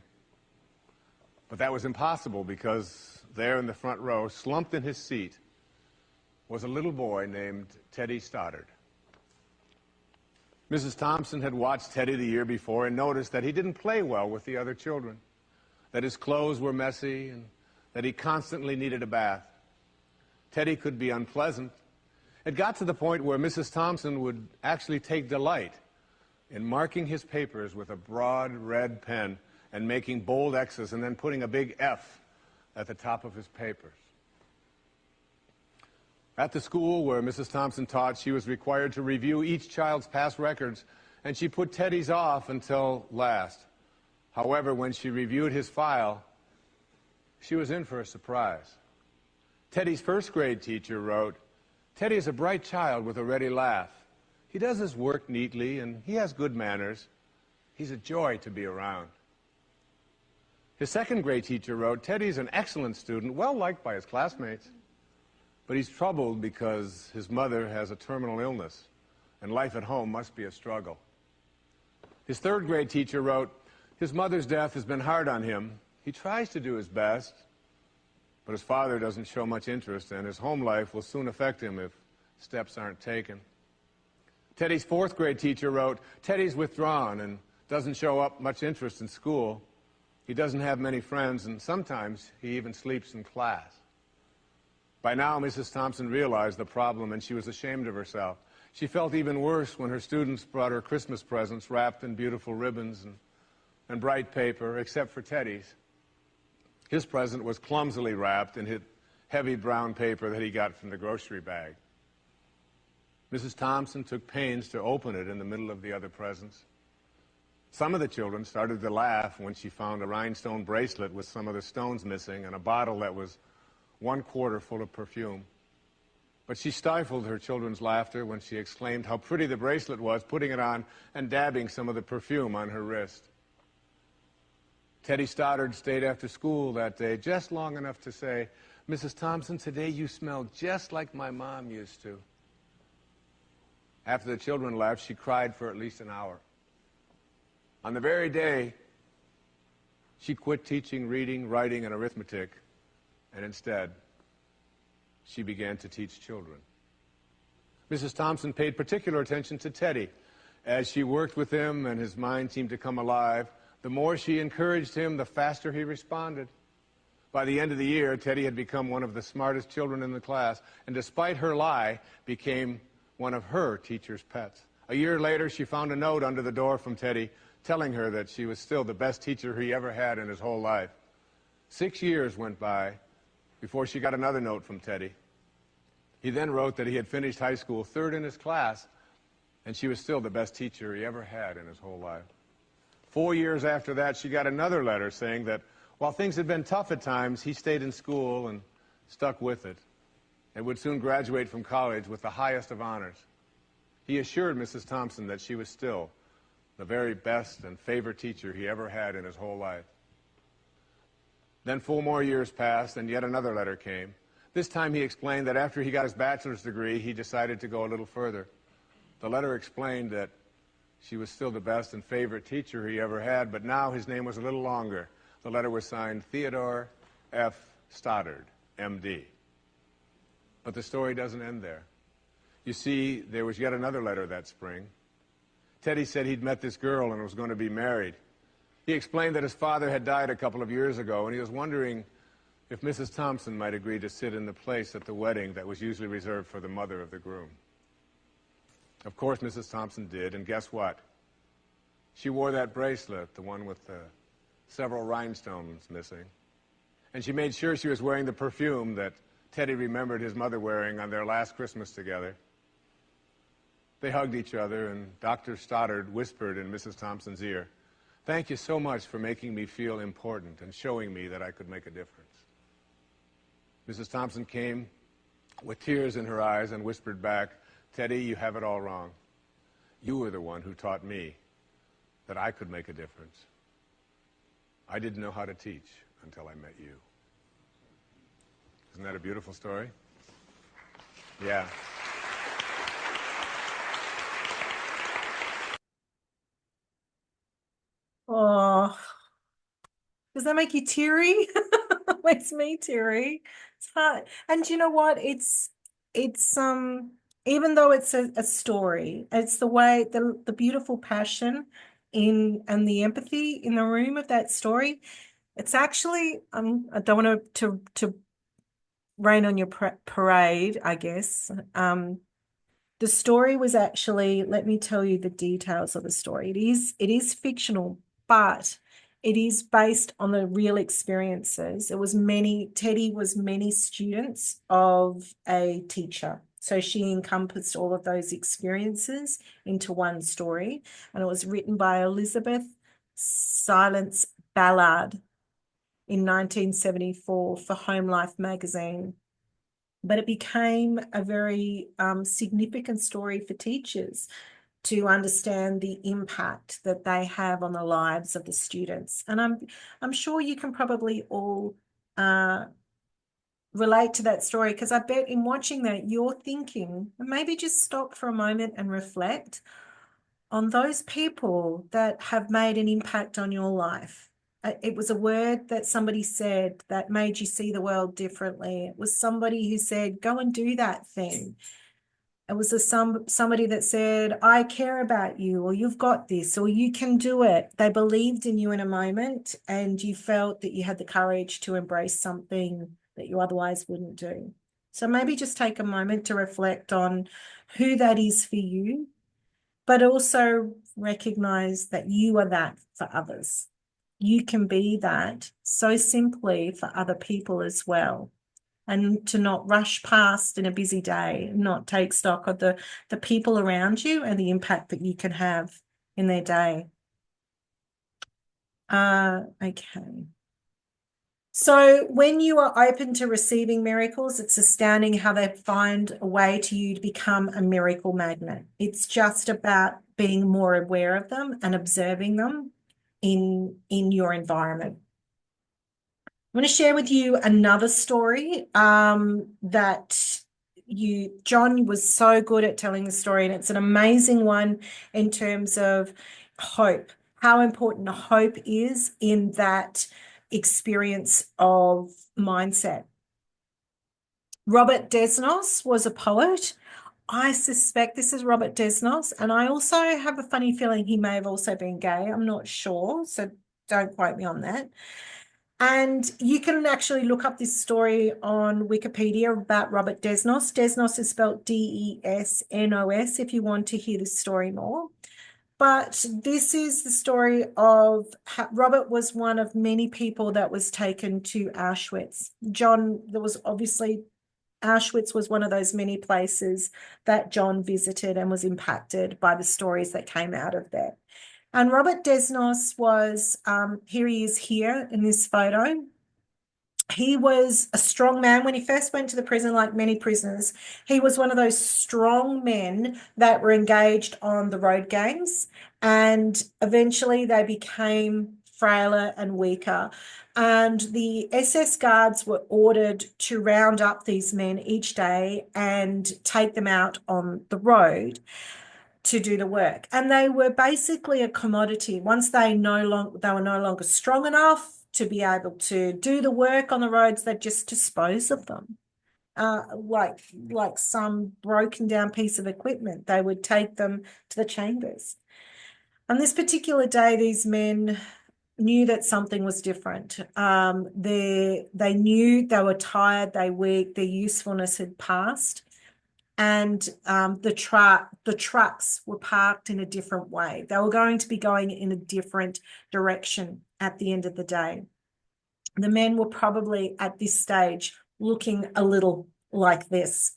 C: But that was impossible because there in the front row, slumped in his seat, was a little boy named Teddy Stoddard. Mrs. Thompson had watched Teddy the year before and noticed that he didn't play well with the other children, that his clothes were messy and that he constantly needed a bath. Teddy could be unpleasant. It got to the point where Mrs. Thompson would actually take delight in marking his papers with a broad red pen and making bold X's and then putting a big F at the top of his papers. At the school where Mrs. Thompson taught, she was required to review each child's past records, and she put Teddy's off until last. However, when she reviewed his file, she was in for a surprise. Teddy's 1st grade teacher wrote, "Teddy is a bright child with a ready laugh. He does his work neatly and he has good manners. He's a joy to be around." His 2nd grade teacher wrote, "Teddy's an excellent student, well liked by his classmates, but he's troubled because his mother has a terminal illness and life at home must be a struggle." His 3rd grade teacher wrote, "His mother's death has been hard on him. He tries to do his best, but his father doesn't show much interest, and his home life will soon affect him if steps aren't taken." Teddy's 4th grade teacher wrote, "Teddy's withdrawn and doesn't show up much interest in school. He doesn't have many friends, and sometimes he even sleeps in class." By now, Mrs. Thompson realized the problem, and she was ashamed of herself. She felt even worse when her students brought her Christmas presents wrapped in beautiful ribbons and bright paper, except for Teddy's. His present was clumsily wrapped in heavy brown paper that he got from the grocery bag. Mrs. Thompson took pains to open it in the middle of the other presents. Some of the children started to laugh when she found a rhinestone bracelet with some of the stones missing and a bottle that was 1/4 full of perfume. But she stifled her children's laughter when she exclaimed how pretty the bracelet was, putting it on and dabbing some of the perfume on her wrist. Teddy Stoddard stayed after school that day just long enough to say, "Mrs. Thompson, today you smell just like my mom used to." After the children left, she cried for at least an hour. On the very day, she quit teaching reading, writing, and arithmetic, and instead, she began to teach children. Mrs. Thompson paid particular attention to Teddy. As she worked with him and his mind seemed to come alive, the more she encouraged him, the faster he responded. By the end of the year, Teddy had become one of the smartest children in the class, and despite her lie, became one of her teacher's pets. A year later, she found a note under the door from Teddy telling her that she was still the best teacher he ever had in his whole life. 6 years went by before she got another note from Teddy. He then wrote that he had finished high school 3rd in his class, and she was still the best teacher he ever had in his whole life. 4 years after that, she got another letter saying that while things had been tough at times, he stayed in school and stuck with it and would soon graduate from college with the highest of honors. He assured Mrs. Thompson that she was still the very best and favorite teacher he ever had in his whole life. Then 4 more years passed, and yet another letter came. This time he explained that after he got his bachelor's degree, he decided to go a little further. The letter explained that She was still the best and favorite teacher he ever had, but now his name was a little longer. The letter was signed Theodore F. Stoddard, M.D. But the story doesn't end there. You see, there was yet another letter that spring. Teddy said he'd met this girl and was going to be married. He explained that his father had died a couple of years ago, and he was wondering if Mrs. Thompson might agree to sit in the place at the wedding that was usually reserved for the mother of the groom. Of course, Mrs. Thompson did, and guess what? She wore that bracelet, the one with the several rhinestones missing. And she made sure she was wearing the perfume that Teddy remembered his mother wearing on their last Christmas together. They hugged each other, and Dr. Stoddard whispered in Mrs. Thompson's ear, "Thank you so much for making me feel important and showing me that I could make a difference." Mrs. Thompson came with tears in her eyes and whispered back, "Teddy, you have it all wrong. You were the one who taught me that I could make a difference. I didn't know how to teach until I met you." Isn't that a beautiful story? Yeah.
A: Oh, does that make you teary? Makes me teary. It's hard. And you know what? It's even though it's a story, it's the way the beautiful passion in and the empathy in the room of that story. It's actually I don't want to rain on your parade, I guess. The story was actually, let me tell you the details of the story. It is fictional, but it is based on the real experiences. Teddy was many students of a teacher. So she encompassed all of those experiences into one story. And it was written by Elizabeth Silence Ballard in 1974 for Home Life magazine. But it became a very significant story for teachers to understand the impact that they have on the lives of the students. And I'm sure you can probably all relate to that story, because I bet in watching that you're thinking, maybe just stop for a moment and reflect on those people that have made an impact on your life. It was a word that somebody said that made you see the world differently. It was somebody who said, go and do that thing. It was somebody that said, I care about you, or you've got this, or you can do it. They believed in you in a moment, and you felt that you had the courage to embrace something that you otherwise wouldn't do. So maybe just take a moment to reflect on who that is for you, but also recognize that you are that for others. You can be that so simply for other people as well. And to not rush past in a busy day, not take stock of the people around you and the impact that you can have in their day. Okay. So when you are open to receiving miracles, it's astounding how they find a way to you to become a miracle magnet. It's just about being more aware of them and observing them in your environment. I'm going to share with you another story that John was so good at telling the story, and it's an amazing one in terms of hope, how important hope is in that experience of mindset. Robert Desnos was a poet. I suspect this is Robert Desnos, and I also have a funny feeling he may have also been gay. I'm not sure, so don't quote me on that. And you can actually look up this story on Wikipedia about Robert Desnos. Desnos is spelled Desnos if you want to hear this story more. But this is the story of how Robert was one of many people that was taken to Auschwitz. Auschwitz was one of those many places that John visited and was impacted by the stories that came out of there. And Robert Desnos was, here he is here in this photo. He was a strong man when he first went to the prison, like many prisoners. He was one of those strong men that were engaged on the road gangs, and eventually they became frailer and weaker. And the SS guards were ordered to round up these men each day and take them out on the road to do the work. And they were basically a commodity. Once they were no longer strong enough to be able to do the work on the roads, they'd just dispose of them. Like some broken down piece of equipment, they would take them to the chambers. On this particular day, these men knew that something was different. They knew they were tired, they were weak, their usefulness had passed, and the trucks were parked in a different way. They were going to be going in a different direction at the end of the day. The men were probably at this stage looking a little like this.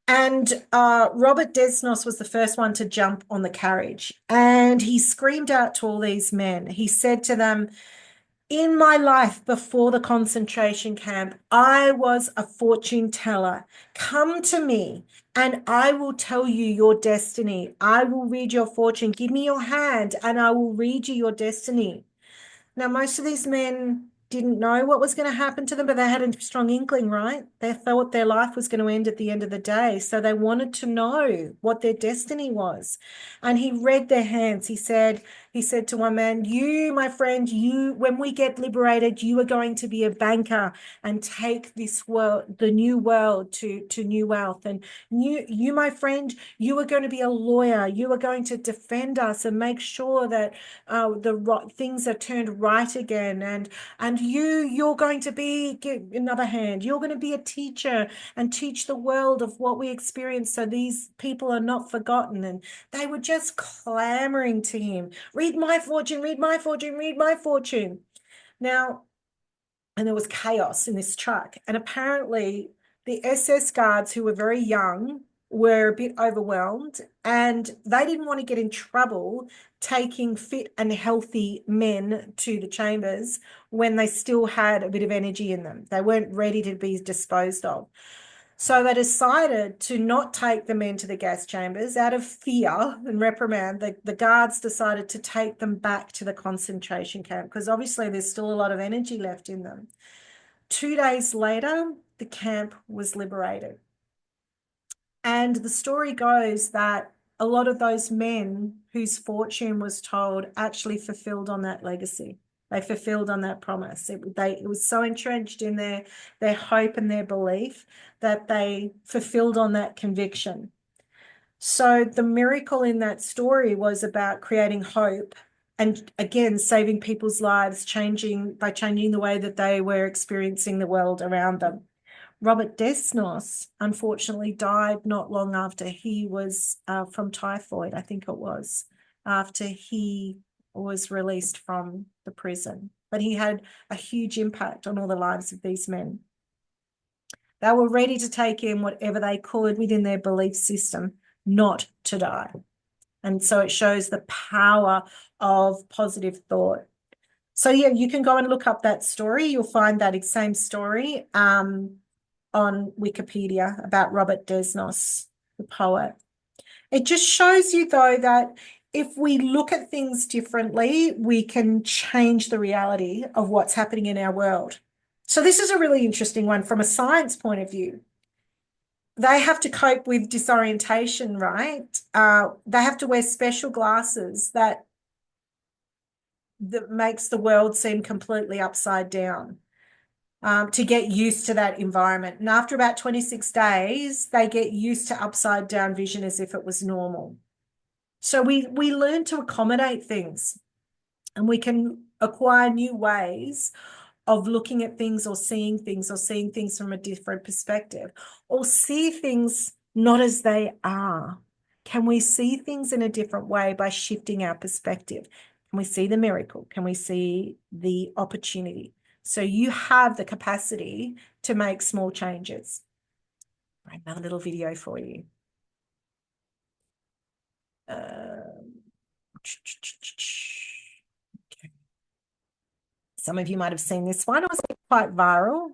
A: And Robert Desnos was the first one to jump on the carriage. And he screamed out to all these men. He said to them, "In my life before the concentration camp, I was a fortune teller. Come to me and I will tell you your destiny. I will read your fortune. Give me your hand and I will read you your destiny." Now, most of these men didn't know what was going to happen to them, but they had a strong inkling, right? They thought their life was going to end at the end of the day. So they wanted to know what their destiny was. And he read their hands. He said to one man, "You, my friend, when we get liberated, you are going to be a banker and take this world, the new world to new wealth. And you, my friend, you are going to be a lawyer. You are going to defend us and make sure that things are turned right again. And you're going to be, another hand, you're going to be a teacher and teach the world of what we experience so these people are not forgotten." And they were just clamoring to him, "Read my fortune, read my fortune, read my fortune." Now, and there was chaos in this truck. And apparently the SS guards, who were very young, were a bit overwhelmed, and they didn't want to get in trouble taking fit and healthy men to the chambers when they still had a bit of energy in them. They weren't ready to be disposed of. So they decided to not take the men to the gas chambers out of fear and reprimand. The guards decided to take them back to the concentration camp because obviously there's still a lot of energy left in them. 2 days later, the camp was liberated. And the story goes that a lot of those men whose fortune was told actually fulfilled on that legacy. They fulfilled on that promise. It was so entrenched in their hope and their belief that they fulfilled on that conviction. So the miracle in that story was about creating hope and, again, saving people's lives, by changing the way that they were experiencing the world around them. Robert Desnos, unfortunately, died not long after he was from typhoid, I think it was, after he was released from the prison. But he had a huge impact on all the lives of these men. They were ready to take in whatever they could within their belief system, not to die. And so it shows the power of positive thought. So yeah, you can go and look up that story. You'll find that same story on Wikipedia about Robert Desnos, the poet. It just shows you, though, that if we look at things differently, we can change the reality of what's happening in our world. So this is a really interesting one from a science point of view. They have to cope with disorientation, right? They have to wear special glasses that makes the world seem completely upside down. To get used to that environment. And after about 26 days, they get used to upside down vision as if it was normal. So we learn to accommodate things, and we can acquire new ways of looking at things or seeing things from a different perspective, or see things not as they are. Can we see things in a different way by shifting our perspective? Can we see the miracle? Can we see the opportunity? So you have the capacity to make small changes. Right, another little video for you. Okay. Some of you might have seen this one. It was quite viral.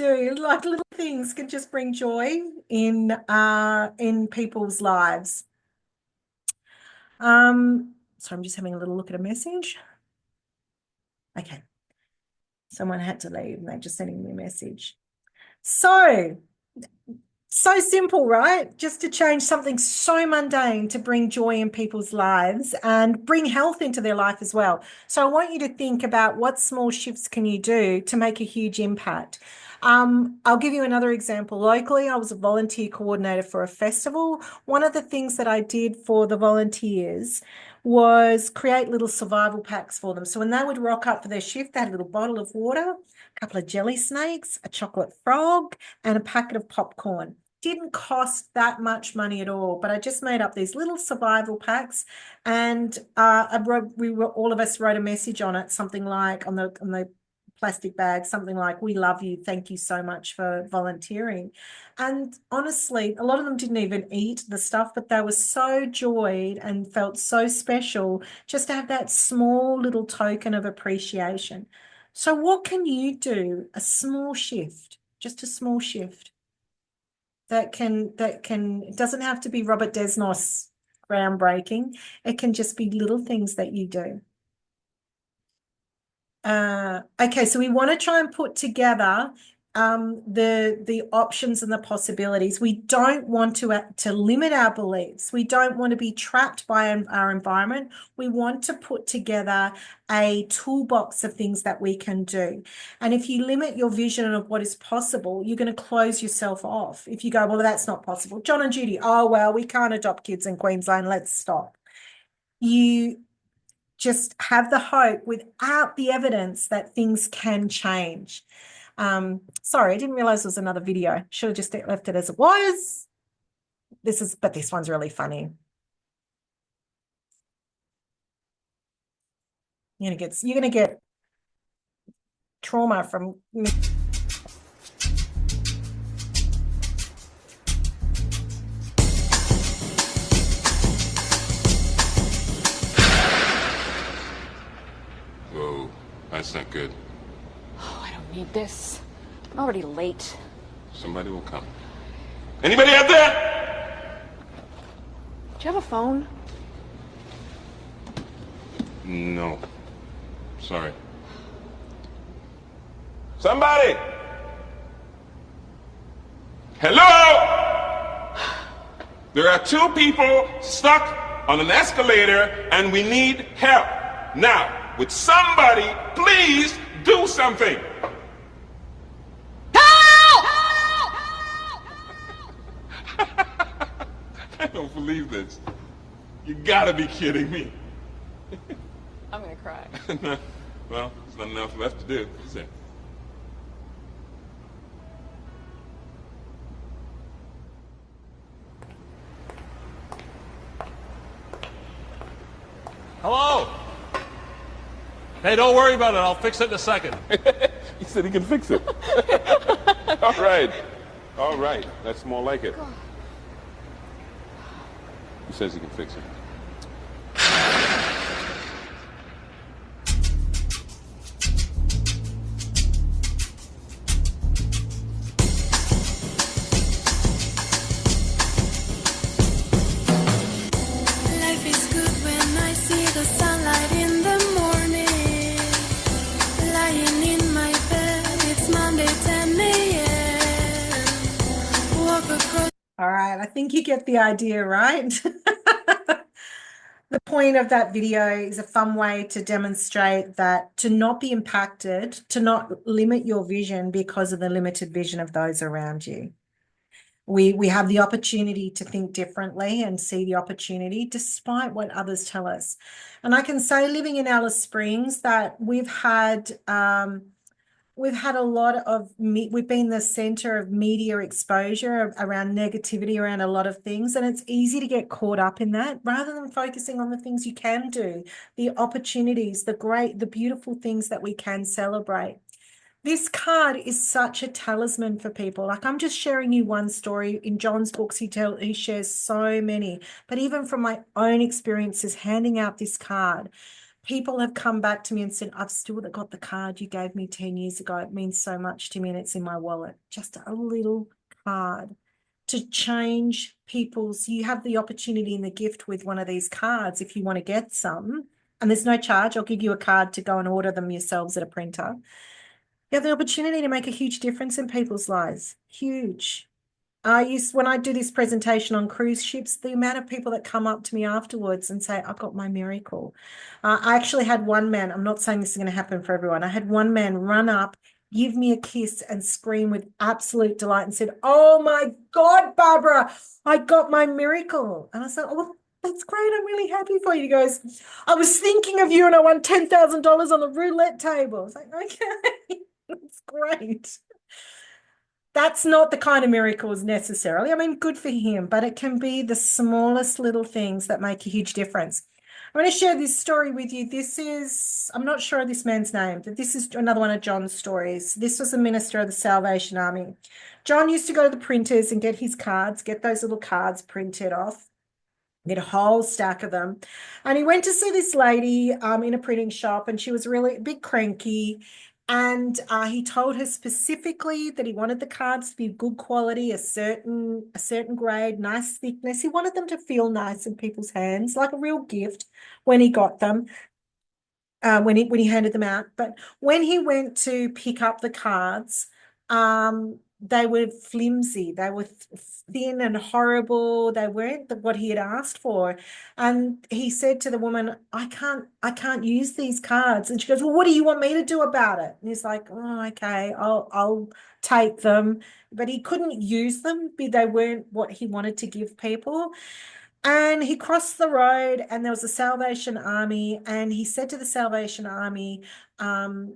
A: do. Like little things can just bring joy in people's lives. So I'm just having a little look at a message. Okay. Someone had to leave and they're just sending me a message. So simple, right? Just to change something so mundane to bring joy in people's lives and bring health into their life as well. So I want you to think about what small shifts can you do to make a huge impact. I'll give you another example. Locally, I was a volunteer coordinator for a festival. One of the things that I did for the volunteers was create little survival packs for them. So when they would rock up for their shift, they had a little bottle of water, a couple of jelly snakes, a chocolate frog, and a packet of popcorn. Didn't cost that much money at all, but I just made up these little survival packs, and all of us wrote a message on it, something like on the plastic bag, something like, "We love you, thank you so much for volunteering." And honestly, a lot of them didn't even eat the stuff, but they were so joyed and felt so special just to have that small little token of appreciation. So what can you do? A small shift, just a small shift that can it doesn't have to be Robert Desnos groundbreaking. It can just be little things that you do. Okay, so we want to try and put together the options and the possibilities. We don't want to limit our beliefs. We don't want to be trapped by our environment. We want to put together a toolbox of things that we can do. And if you limit your vision of what is possible, you're going to close yourself off. If you go, well, that's not possible. John and Judy, oh, well, we can't adopt kids in Queensland. Let's stop. You just have the hope without the evidence that things can change. Sorry, I didn't realize there was another video. Should have just left it as it was. But this one's really funny. You're gonna get trauma from me.
D: Whoa, that's not good.
E: Oh, I don't need this. I'm already late.
D: Somebody will come. Anybody out there?
E: Do you have a phone?
D: No. Sorry. Somebody! Hello? There are two people stuck on an escalator and we need help. Now, would somebody please do something? I don't believe this. You gotta be kidding me.
E: I'm gonna cry.
D: Well, there's not enough left to do, is there?
F: Hello? Hey, don't worry about it. I'll fix it in a second.
D: He said he can fix it. All right. All right. That's more like it. He says he can fix it.
G: Life is good when I see the sunlight in the morning. Lying in my bed, it's Monday 10 a.m. Walk across.
A: All right, I think you get the idea, right? The point of that video is a fun way to demonstrate that to not be impacted, to not limit your vision because of the limited vision of those around you. We have the opportunity to think differently and see the opportunity despite what others tell us. And I can say, living in Alice Springs, that we've had a lot of we've been the center of media exposure around negativity around a lot of things, and it's easy to get caught up in that rather than focusing on the things you can do, the opportunities, the beautiful things that we can celebrate. This card is such a talisman for people. Like, I'm just sharing you one story. In John's books, he shares so many, but even from my own experiences handing out this card, people have come back to me and said, I've still got the card you gave me 10 years ago. It means so much to me and it's in my wallet. Just a little card to change people's, you have the opportunity and the gift with one of these cards if you want to get some, and there's no charge. I'll give you a card to go and order them yourselves at a printer. You have the opportunity to make a huge difference in people's lives. Huge. When I do this presentation on cruise ships, the amount of people that come up to me afterwards and say, I got my miracle. I actually had one man, I'm not saying this is going to happen for everyone. I had one man run up, give me a kiss and scream with absolute delight and said, oh my God, Barbara, I got my miracle. And I said, oh, well, that's great. I'm really happy for you. He goes, I was thinking of you and I won $10,000 on the roulette table. I was like, okay, that's great. That's not the kind of miracles necessarily. I mean, good for him, but it can be the smallest little things that make a huge difference. I'm going to share this story with you. I'm not sure of this man's name, but this is another one of John's stories. This was a minister of the Salvation Army. John used to go to the printers and get his cards, get those little cards printed off, get a whole stack of them. And he went to see this lady in a printing shop, and she was really a bit cranky. And he told her specifically that he wanted the cards to be good quality, a certain grade, nice thickness. He wanted them to feel nice in people's hands, like a real gift when he got them, when he handed them out. But when he went to pick up the cards, they were flimsy. They were thin and horrible. They weren't what he had asked for. And he said to the woman, I can't use these cards. And she goes, well, what do you want me to do about it? And he's like, oh, okay, I'll take them. But he couldn't use them. They weren't what he wanted to give people. And he crossed the road and there was a Salvation Army, and he said to the Salvation Army, can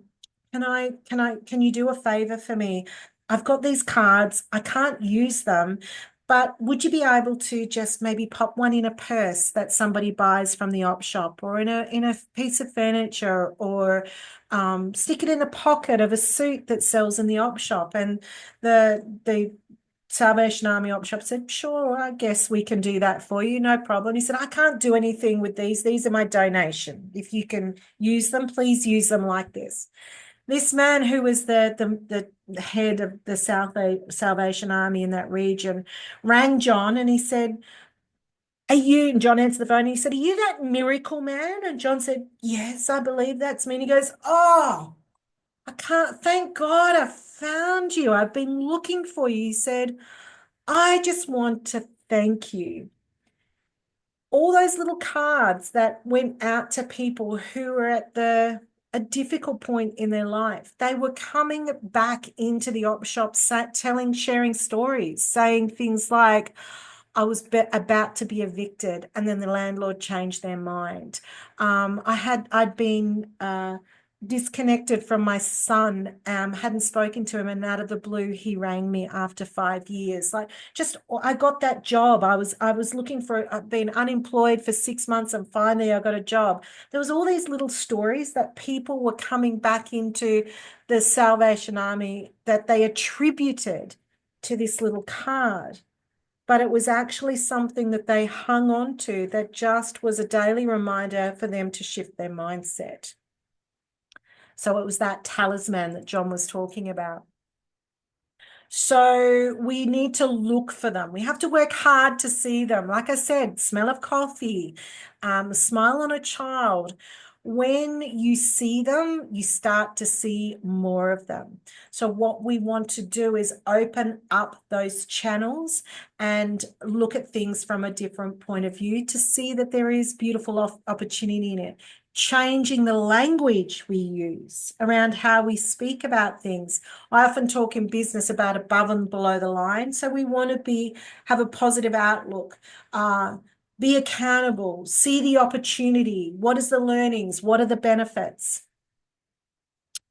A: you do a favor for me? I've got these cards. I can't use them, but would you be able to just maybe pop one in a purse that somebody buys from the op shop, or in a piece of furniture, or stick it in a pocket of a suit that sells in the op shop? And the Salvation Army op shop said, sure, I guess we can do that for you, no problem. He said, I can't do anything with these. These are my donation. If you can use them, please use them like this. This man, who was the head of the Salvation Army in that region, rang John and he said, and John answered the phone and he said, are you that miracle man? And John said, yes, I believe that's me. And he goes, oh, thank God I found you. I've been looking for you. He said, I just want to thank you. All those little cards that went out to people who were at a difficult point in their life. They were coming back into the op shop, sharing stories, saying things like, I was about to be evicted, and then the landlord changed their mind. I'd been disconnected from my son, hadn't spoken to him, and out of the blue he rang me after 5 years. I got that job. I was looking for, I've been unemployed for 6 months and finally I got a job. There was all these little stories that people were coming back into the Salvation Army that they attributed to this little card. But it was actually something that they hung on to that just was a daily reminder for them to shift their mindset. So it was that talisman that John was talking about. So we need to look for them. We have to work hard to see them. Like I said, smell of coffee, smile on a child. When you see them, you start to see more of them. So what we want to do is open up those channels and look at things from a different point of view to see that there is beautiful opportunity in it. Changing the language we use around how we speak about things. I often talk in business about above and below the line. So we want to have a positive outlook, be accountable, see the opportunity. What is the learnings? What are the benefits?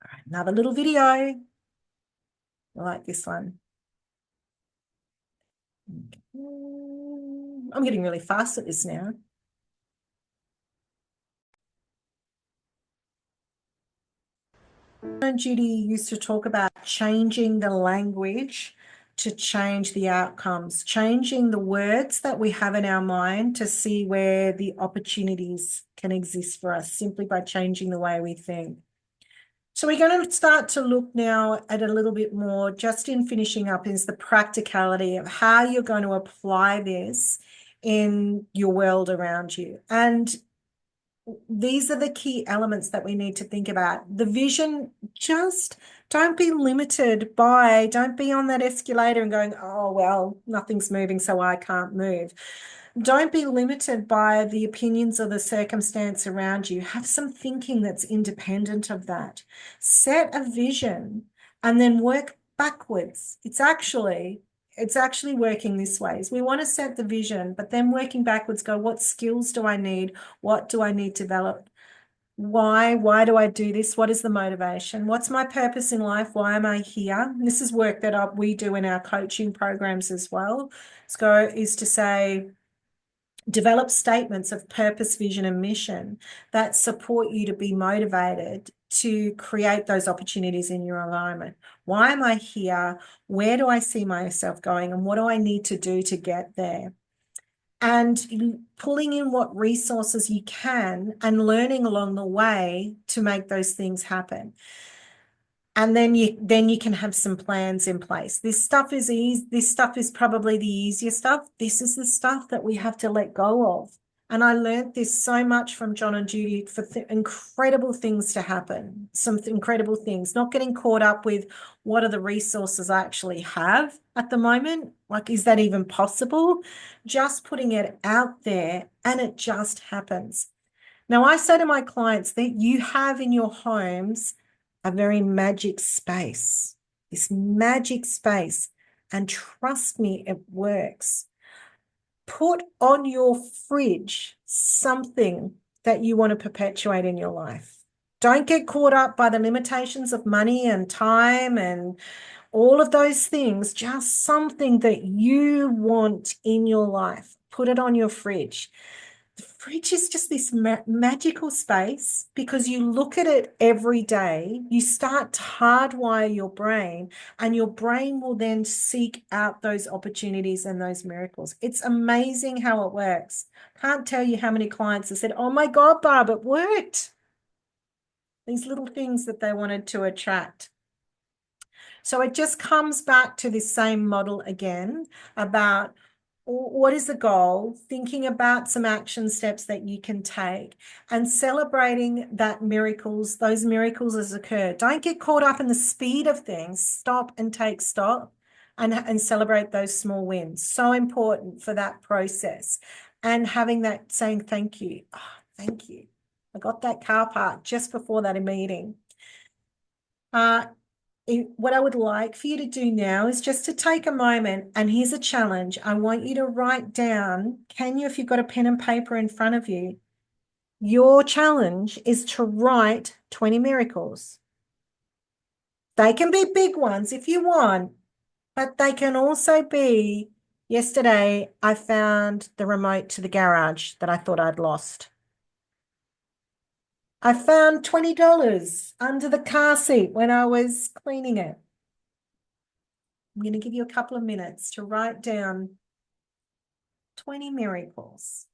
A: All right, another little video. I like this one. I'm getting really fast at this now. Judy used to talk about changing the language to change the outcomes, changing the words that we have in our mind to see where the opportunities can exist for us simply by changing the way we think. So we're going to start to look now at a little bit more, just in finishing up, is the practicality of how you're going to apply this in your world around you. And these are the key elements that we need to think about. The vision, just don't be limited by, don't be on that escalator and going, oh, well, nothing's moving, so I can't move. Don't be limited by the opinions or the circumstance around you. Have some thinking that's independent of that. Set a vision and then work backwards. It's actually working this way. We want to set the vision, but then working backwards, go, what skills do I need? What do I need to develop? Why do I do this? What is the motivation? What's my purpose in life? Why am I here? And this is work that we do in our coaching programs as well. Is to say, develop statements of purpose, vision, and mission that support you to be motivated to create those opportunities in your environment. Why am I here? Where do I see myself going? And what do I need to do to get there? And pulling in what resources you can and learning along the way to make those things happen. And then you can have some plans in place. This stuff is easy. This stuff is probably the easier stuff. This is the stuff that we have to let go of. And I learned this so much from John and Judy for incredible things to happen, some incredible things, not getting caught up with what are the resources I actually have at the moment. Like, is that even possible? Just putting it out there and it just happens. Now, I say to my clients that you have in your homes a very magic space, this magic space, and trust me, it works. Put on your fridge something that you want to perpetuate in your life. Don't get caught up by the limitations of money and time and all of those things, just something that you want in your life. Put it on your fridge. The fridge is just this magical space because you look at it every day, you start to hardwire your brain, and your brain will then seek out those opportunities and those miracles. It's amazing how it works. Can't tell you how many clients have said, oh my God, Barb, it worked. These little things that they wanted to attract. So it just comes back to this same model again about what is the goal, thinking about some action steps that you can take and celebrating those miracles as occur. Don't get caught up in the speed of things. Stop and take stock and celebrate those small wins. So important for that process. And having that saying, thank you. Oh, thank you. I got that car parked just before that meeting. What I would like for you to do now is just to take a moment, and here's a challenge. I want you to write down, if you've got a pen and paper in front of you, your challenge is to write 20 miracles. They can be big ones if you want, but they can also be, yesterday I found the remote to the garage that I thought I'd lost. I found $20 under the car seat when I was cleaning it. I'm going to give you a couple of minutes to write down 20 miracles.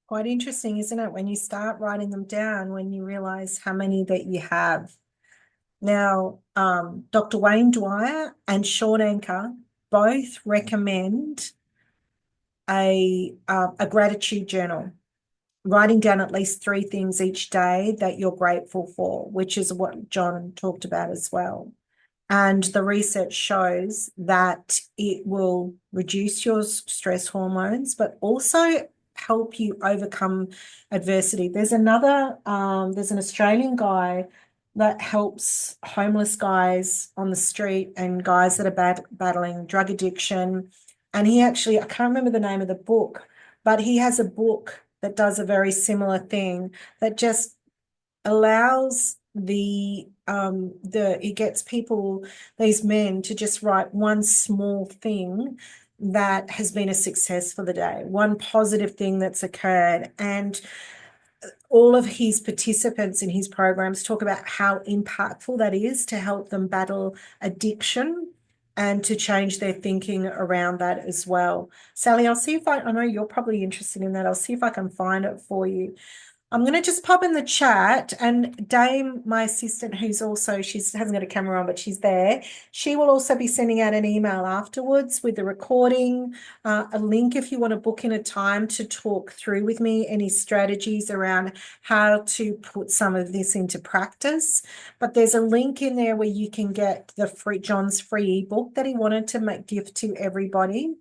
A: Quite interesting, isn't it? When you start writing them down, when you realize how many that you have. Now, Dr. Wayne Dwyer and Sean Anker both recommend a gratitude journal, writing down at least 3 things each day that you're grateful for, which is what John talked about as well. And the research shows that it will reduce your stress hormones, but also help you overcome adversity. There's an Australian guy that helps homeless guys on the street and guys that are battling drug addiction. And he actually, I can't remember the name of the book, but he has a book that does a very similar thing that just allows it gets people, these men, to just write one small thing that has been a success for the day, one positive thing that's occurred. And all of his participants in his programs talk about how impactful that is to help them battle addiction and to change their thinking around that as well. Sally, I'll see if I know you're probably interested in that. I'll see if I can find it for you. I'm going to just pop in the chat, and Dame, my assistant, who's also, she hasn't got a camera on, but she's there. She will also be sending out an email afterwards with the recording, a link if you want to book in a time to talk through with me any strategies around how to put some of this into practice. But there's a link in there where you can get John's free ebook that he wanted to gift to everybody.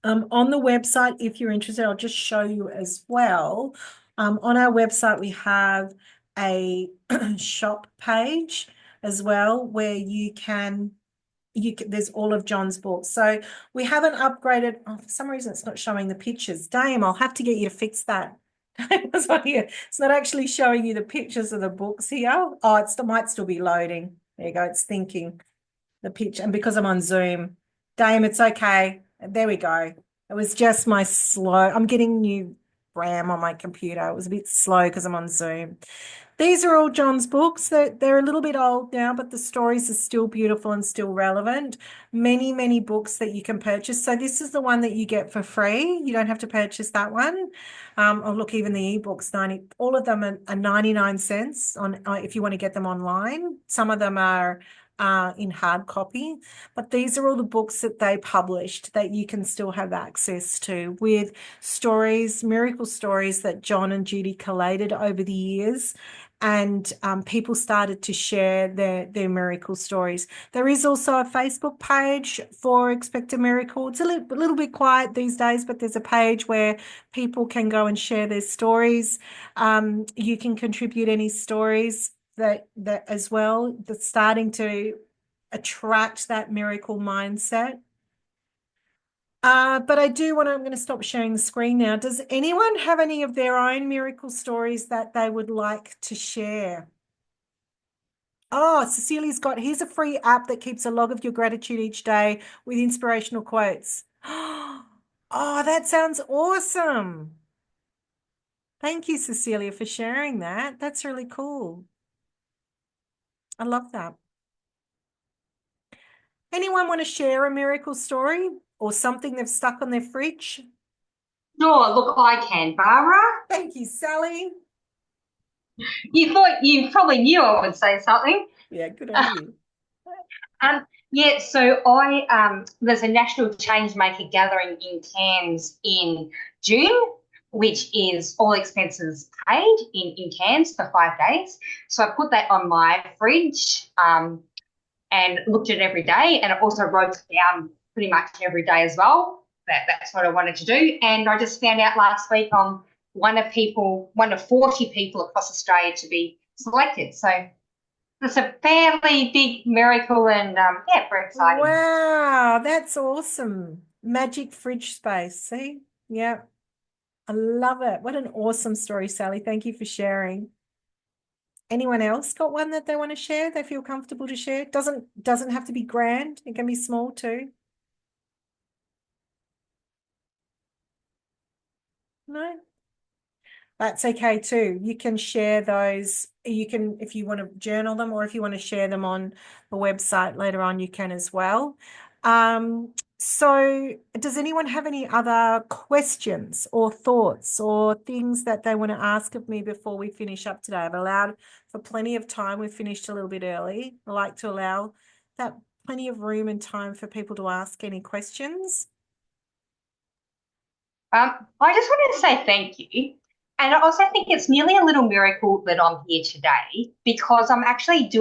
A: On the website, if you're interested, I'll just show you as well. On our website, we have a shop page as well where there's all of John's books. So we haven't upgraded. Oh, for some reason, it's not showing the pictures. Dame, I'll have to get you to fix that. It's not actually showing you the pictures of the books here. Oh, it might still be loading. There you go. It's thinking the picture. And because I'm on Zoom, Dame, it's okay. There we go. It was just my I'm getting new RAM on my computer. It was a bit slow because I'm on Zoom. These are all John's books. They're a little bit old now, but the stories are still beautiful and still relevant. Many, many books that you can purchase. So this is the one that you get for free. You don't have to purchase that one. Or look, even the ebooks, all of them are 99 cents on if you want to get them online. Some of them are in hard copy, but these are all the books that they published that you can still have access to, with stories, miracle stories that John and Judy collated over the years. And people started to share their miracle stories. There is also a Facebook page for Expect a Miracle. It's a little bit quiet these days, but there's a page where people can go and share their stories. You can contribute any stories that as well, that's starting to attract that miracle mindset. But I'm going to stop sharing the screen now. Does anyone have any of their own miracle stories that they would like to share? Oh, Cecilia's here's a free app that keeps a log of your gratitude each day with inspirational quotes. Oh, that sounds awesome. Thank you, Cecilia, for sharing that. That's really cool. I love that. Anyone want to share a miracle story or something they've stuck on their fridge?
H: Sure, look, I can, Barbara.
A: Thank you, Sally.
H: You thought you probably knew I would say something.
A: Yeah, good on you.
H: Yeah, so there's a national changemaker gathering in Cairns in June, which is all expenses paid in Cairns for 5 days. So I put that on my fridge and looked at it every day, and I also wrote it down pretty much every day as well. That's what I wanted to do. And I just found out last week I'm one of 40 people across Australia to be selected. So it's a fairly big miracle, and yeah, very exciting.
A: Wow, that's awesome. Magic fridge space. See? Yeah. I love it. What an awesome story, Sally. Thank you for sharing. Anyone else got one that they want to share? They feel comfortable to share? Doesn't have to be grand. It can be small too. No? That's okay too. You can share those. You can, if you want to journal them, or if you want to share them on the website later on, you can as well. So does anyone have any other questions or thoughts or things that they want to ask of me before we finish up today? I've allowed for plenty of time. We finished a little bit early. I like to allow that plenty of room and time for people to ask any questions.
H: I just wanted to say thank you. And I also think it's nearly a little miracle that I'm here today because I'm actually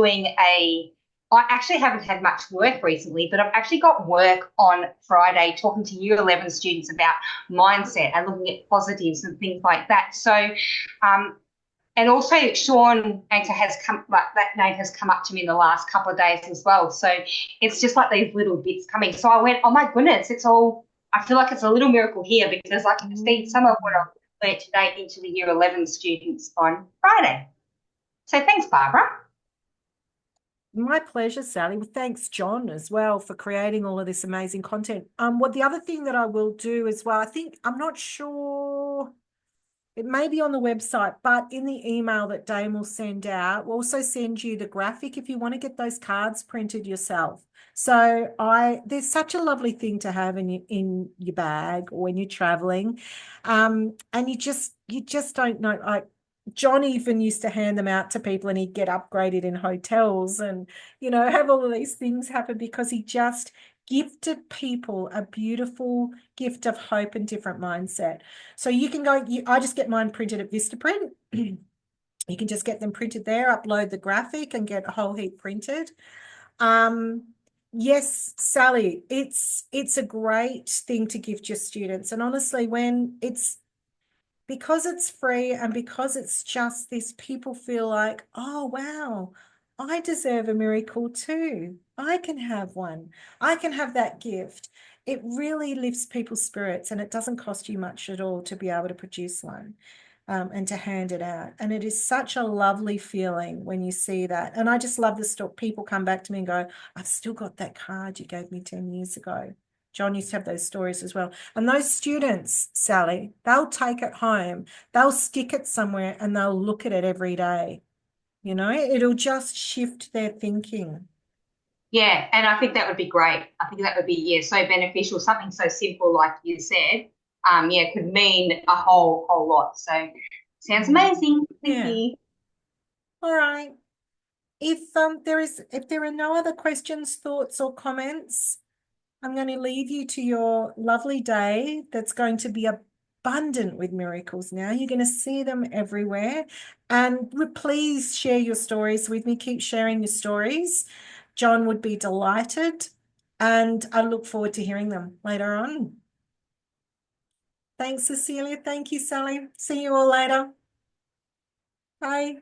H: I actually haven't had much work recently, but I've actually got work on Friday talking to Year 11 students about mindset and looking at positives and things like that. So, and also Sean Anchor has come, like that name has come up to me in the last couple of days as well. So it's just like these little bits coming. So I went, oh my goodness, I feel like it's a little miracle here because I can feed some of what I've learned today into the Year 11 students on Friday. So thanks, Barbara.
A: My pleasure, Sally. Well, thanks, John, as well, for creating all of this amazing content. What the other thing that I will do as well, I'm not sure, it may be on the website, but in the email that Dame will send out, we'll also send you the graphic if you want to get those cards printed yourself. So there's such a lovely thing to have in your bag or when you're traveling. And you just don't know. John even used to hand them out to people and he'd get upgraded in hotels and, have all of these things happen because he just gifted people a beautiful gift of hope and different mindset. So you can go, I just get mine printed at Vistaprint. You can just get them printed there, upload the graphic and get a whole heap printed. Yes, Sally, it's a great thing to gift your students. And honestly, because it's free and because it's just this, people feel like, oh, wow, I deserve a miracle too. I can have one. I can have that gift. It really lifts people's spirits and it doesn't cost you much at all to be able to produce one. And to hand it out. And it is such a lovely feeling when you see that. And I just love the people come back to me and go, I've still got that card you gave me 10 years ago. John used to have those stories as well. And those students, Sally, they'll take it home, they'll stick it somewhere and they'll look at it every day. It'll just shift their thinking.
H: Yeah, and I think that would be great. I think that would be, so beneficial. Something so simple like you said, could mean a whole lot. So sounds amazing. Thank you.
A: All right. If there are no other questions, thoughts, or comments, I'm going to leave you to your lovely day that's going to be abundant with miracles now. You're going to see them everywhere. And please share your stories with me. Keep sharing your stories. John would be delighted. And I look forward to hearing them later on. Thanks, Cecilia. Thank you, Sally. See you all later. Bye.